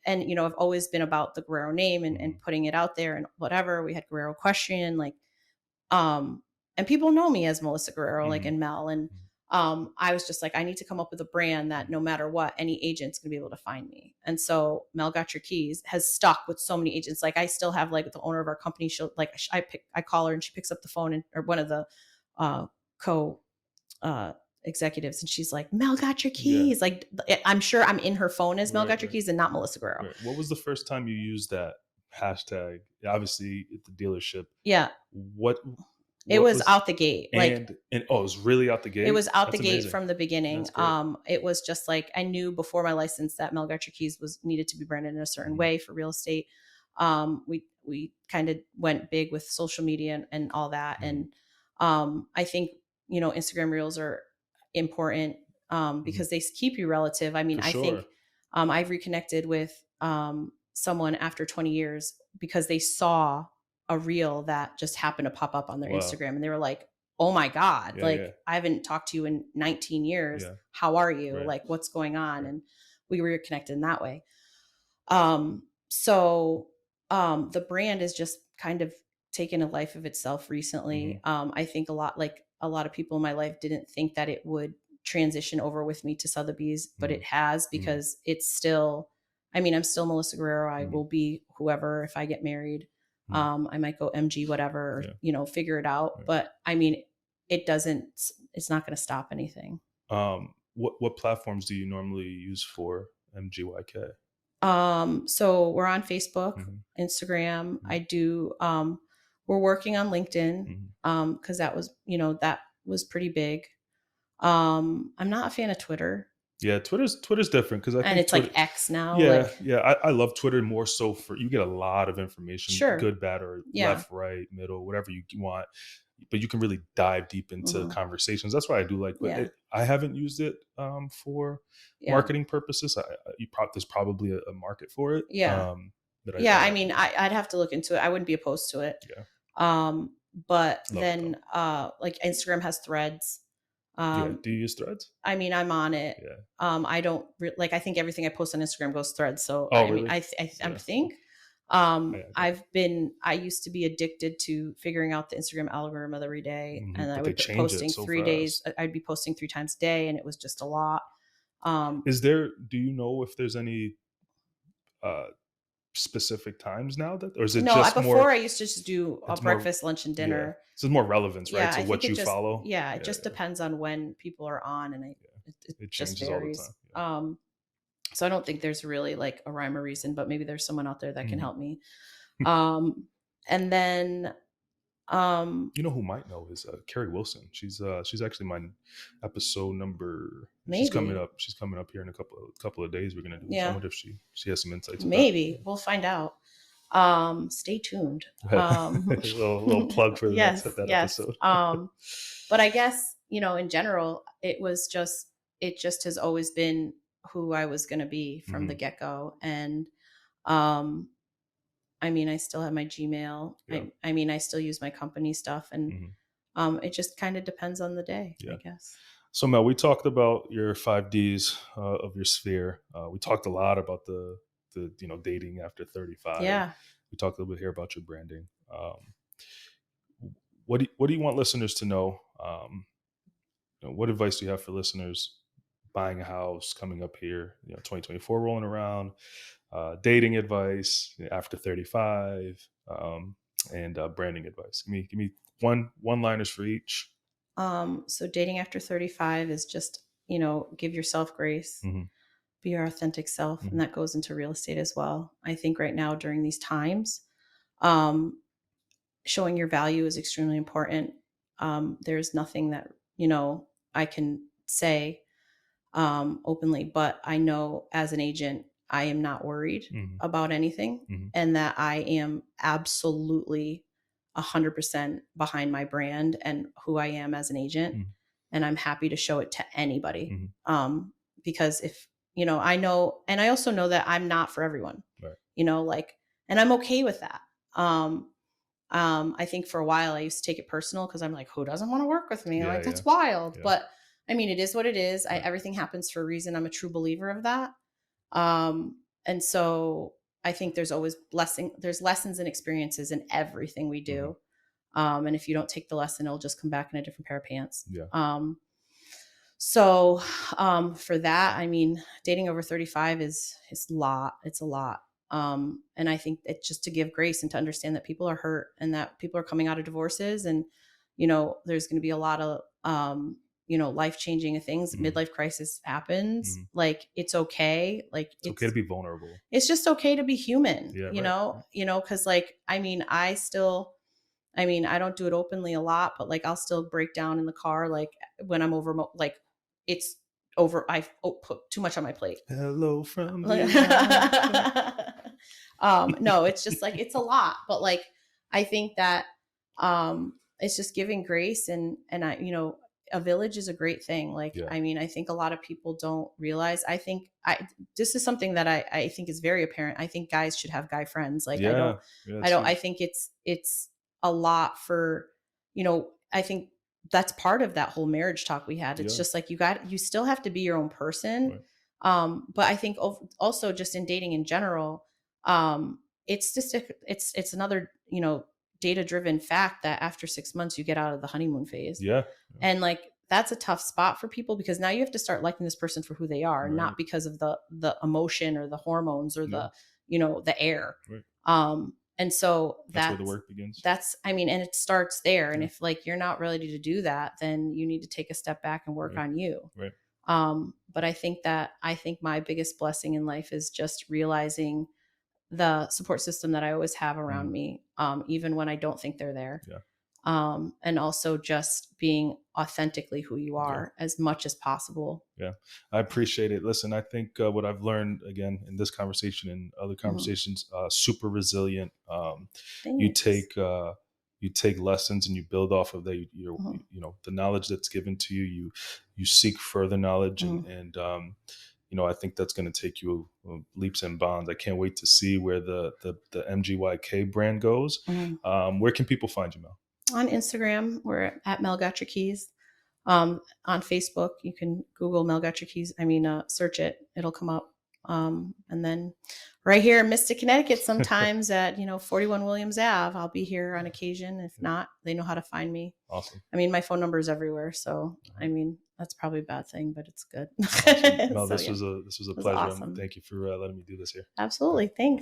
and, you know, I've always been about the Guerrero name and Hmm. putting it out there and whatever. We had Guerrero Question, like, um, and people know me as Melissa Guerrero, like, Hmm. and Mel. And I was just like, I need to come up with a brand that no matter what, any agent's gonna be able to find me. And so Mel Got Your Keys has stuck with so many agents. Like, I still have like the owner of our company. She'll like, I call her and she picks up the phone, and or one of the uh, co uh, executives, and she's like, Mel Got Your Yeah, Keys. Like, I'm sure I'm in her phone as Mel right, Got Your right, Keys and not Melissa Guerrero. right. What was the first time you used that hashtag? Obviously, at the dealership. Yeah, What it what was was out the gate. Like, and oh, it was really out the it gate. was out the That's gate amazing. from the beginning. That's great. It was just like, I knew before my license that Mel Got Your Keys was needed to be branded in a certain Hmm. way for real estate. We kind of went big with social media and all that. Hmm. And I think, you know, Instagram reels are important Hmm. because they keep you relative. I mean, For I think sure. I've reconnected with someone after 20 years because they saw a reel that just happened to pop up on their Wow. Instagram, and they were like, oh my God, Yeah, yeah, like, I haven't talked to you in 19 years. yeah. How are you? Right, Like, what's going on? right. And we were connected in that way. So the brand is just kind of taken a life of itself recently. Hmm. I think a lot of people in my life didn't think that it would transition over with me to Sotheby's, but Hmm. it has, Hmm. because it's still, I mean, I'm still Melissa Guerrero. I Hmm. will be whoever if I get married. Hmm. I might go MG, whatever, or, Yeah, you know, figure it out. right. But I mean, it's not going to stop anything. What platforms do you normally use for MGYK? So we're on Facebook, Mhm. Instagram. Mhm. I do, we're working on LinkedIn, Mhm. cause that was pretty big. I'm not a fan of Twitter, Yeah, Twitter's different because I and think it's like Twitter. X now, Yeah, like, yeah, I love Twitter more so for you get a lot of information, sure. good, bad, or Yeah. left, right, middle, whatever you want, but you can really dive deep into Mhm. conversations. That's what I do like, but Yeah. I haven't used it for Yeah. marketing purposes. There's probably a market for it. Yeah. But Yeah. I I haven't mean, used it. I'd have to look into it. I wouldn't be opposed to it. Yeah, But love it though. then, like Instagram has threads. Yeah, Um, do you use Threads? I mean, I'm on it. Yeah. I don't like. I think everything I post on Instagram goes threads. So Oh, I mean, really? I Yeah, think I got it. I used to be addicted to figuring out the Instagram algorithm of every day, and I But they would be change it posting so 3 days. fast. I'd be posting 3 times a day, and it was just a lot. Um, Do you know if there's any uh specific times now that, or is it no, just before more, I used to just do a it's more, breakfast, lunch, and yeah, dinner. so it's more relevance, right, Yeah, to I think what it you just follow? yeah, it Yeah, just depends on when people are on, and yeah, it it just changes all the varies. time. Yeah. So I don't think there's really like a rhyme or reason, but maybe there's someone out there that can Mhm. help me. Um, and then You know who might know is Carrie Wilson. She's actually my episode number. maybe, She's coming up here in a couple of days. We're gonna do. So I yeah, wonder if she has some insights with that. maybe we'll find out. Stay tuned. A little plug for the next Yes, that yes. episode. But I guess, in general, it just has always been who I was going to be from the Hmm. get go. And, um, I mean, I still have my Gmail. Yeah. I mean, I still use my company stuff, and, Hmm. it just kind of depends on the day, I Yeah. guess. So Mel, we talked about your 5 Ds of your sphere. We talked a lot about the dating after 35. Yeah. We talked a little bit here about your branding. What do you want listeners to know? What advice do you have for listeners buying a house coming up here? 2024 rolling around. Dating advice after 35, and branding advice. Give me one liners for each. So dating after 35 is just, give yourself grace, Hmm. be your authentic self. And Hmm. that goes into real estate as well. I think right now during these times, um, showing your value is extremely important. There's nothing that, I can say openly, but I know as an agent, I am not worried Hmm. about anything, Hmm. and that I am absolutely 100% behind my brand and who I am as an agent. Hmm. And I'm happy to show it to anybody. Hmm. Because if, I know, and I also know that I'm not for everyone, Right. like, and I'm okay with that. I think for a while I used to take it personal because I'm like, who doesn't want to work with me? Yeah. Like, Yeah. that's wild. Yeah. But I mean, it is what it is. Right. Everything happens for a reason. I'm a true believer of that. And so I think there's lessons and experiences in everything we Hmm. do. And if you don't take the lesson, it'll just come back in a different pair of pants. Yeah. So for that, I mean, dating over 35 is a lot. It's a lot. And I think it's just to give grace and to understand that people are hurt and that people are coming out of divorces, and, there's going to be a lot of, life changing things. Hmm. Midlife crisis happens. Hmm. Like, it's okay. Like, It's okay to be vulnerable. it's just okay to be human, Yeah. Right. Right. cause like, I mean, I don't do it openly a lot, but like I'll still break down in the car, like when I'm over, like it's over. I've put too much on my plate. Hello from the outside. No, it's just like, it's a lot, but like, I think that, it's just giving grace, and a village is a great thing. Like, Yeah. I mean, I think a lot of people don't realize, this is something that I think is very apparent. I think guys should have guy friends. Like, Yeah. Yeah. I It's don't, I huge. think it's a lot for, I think that's part of that whole marriage talk we had. It's Yeah. just like, you still have to be your own person. Right. But I think also just in dating in general, it's just, it's another, data driven fact that after 6 months, you get out of the honeymoon phase. Yeah. Yeah. And like, that's a tough spot for people because now you have to start liking this person for who they are, Right. not because of the emotion or the hormones or Yeah. the, the air. Right. And so That's where the work begins. I mean, and it starts there. And Yeah. if like you're not ready to do that, then you need to take a step back and work Right. on you. Right. But I think my biggest blessing in life is just realizing the support system that I always have around me, even when I don't think they're there. Yeah. And also just being authentically who you are as much as possible. Yeah, I appreciate it. Listen, I think what I've learned again in this conversation and other conversations, super resilient. You Thanks. take lessons and you build off of that. Mhm. You know, the knowledge that's given to you. You seek further knowledge, and you know, I think that's going to take you leaps and bounds. I can't wait to see where the MGYK brand goes. Mhm. Where can people find you, Mel? On Instagram, we're at Mel Got Your Keys. On Facebook, you can Google Mel Got Your Keys. I mean, search it; it'll come up. And then right here in Mystic, Connecticut, sometimes at 41 Williams Ave, I'll be here on occasion. If not, they know how to find me. Awesome. I mean, my phone number is everywhere, so I mean that's probably a bad thing, but it's good. Awesome. Mel, So, this was a it was pleasure. awesome. Thank you for letting me do this here. Absolutely, thanks.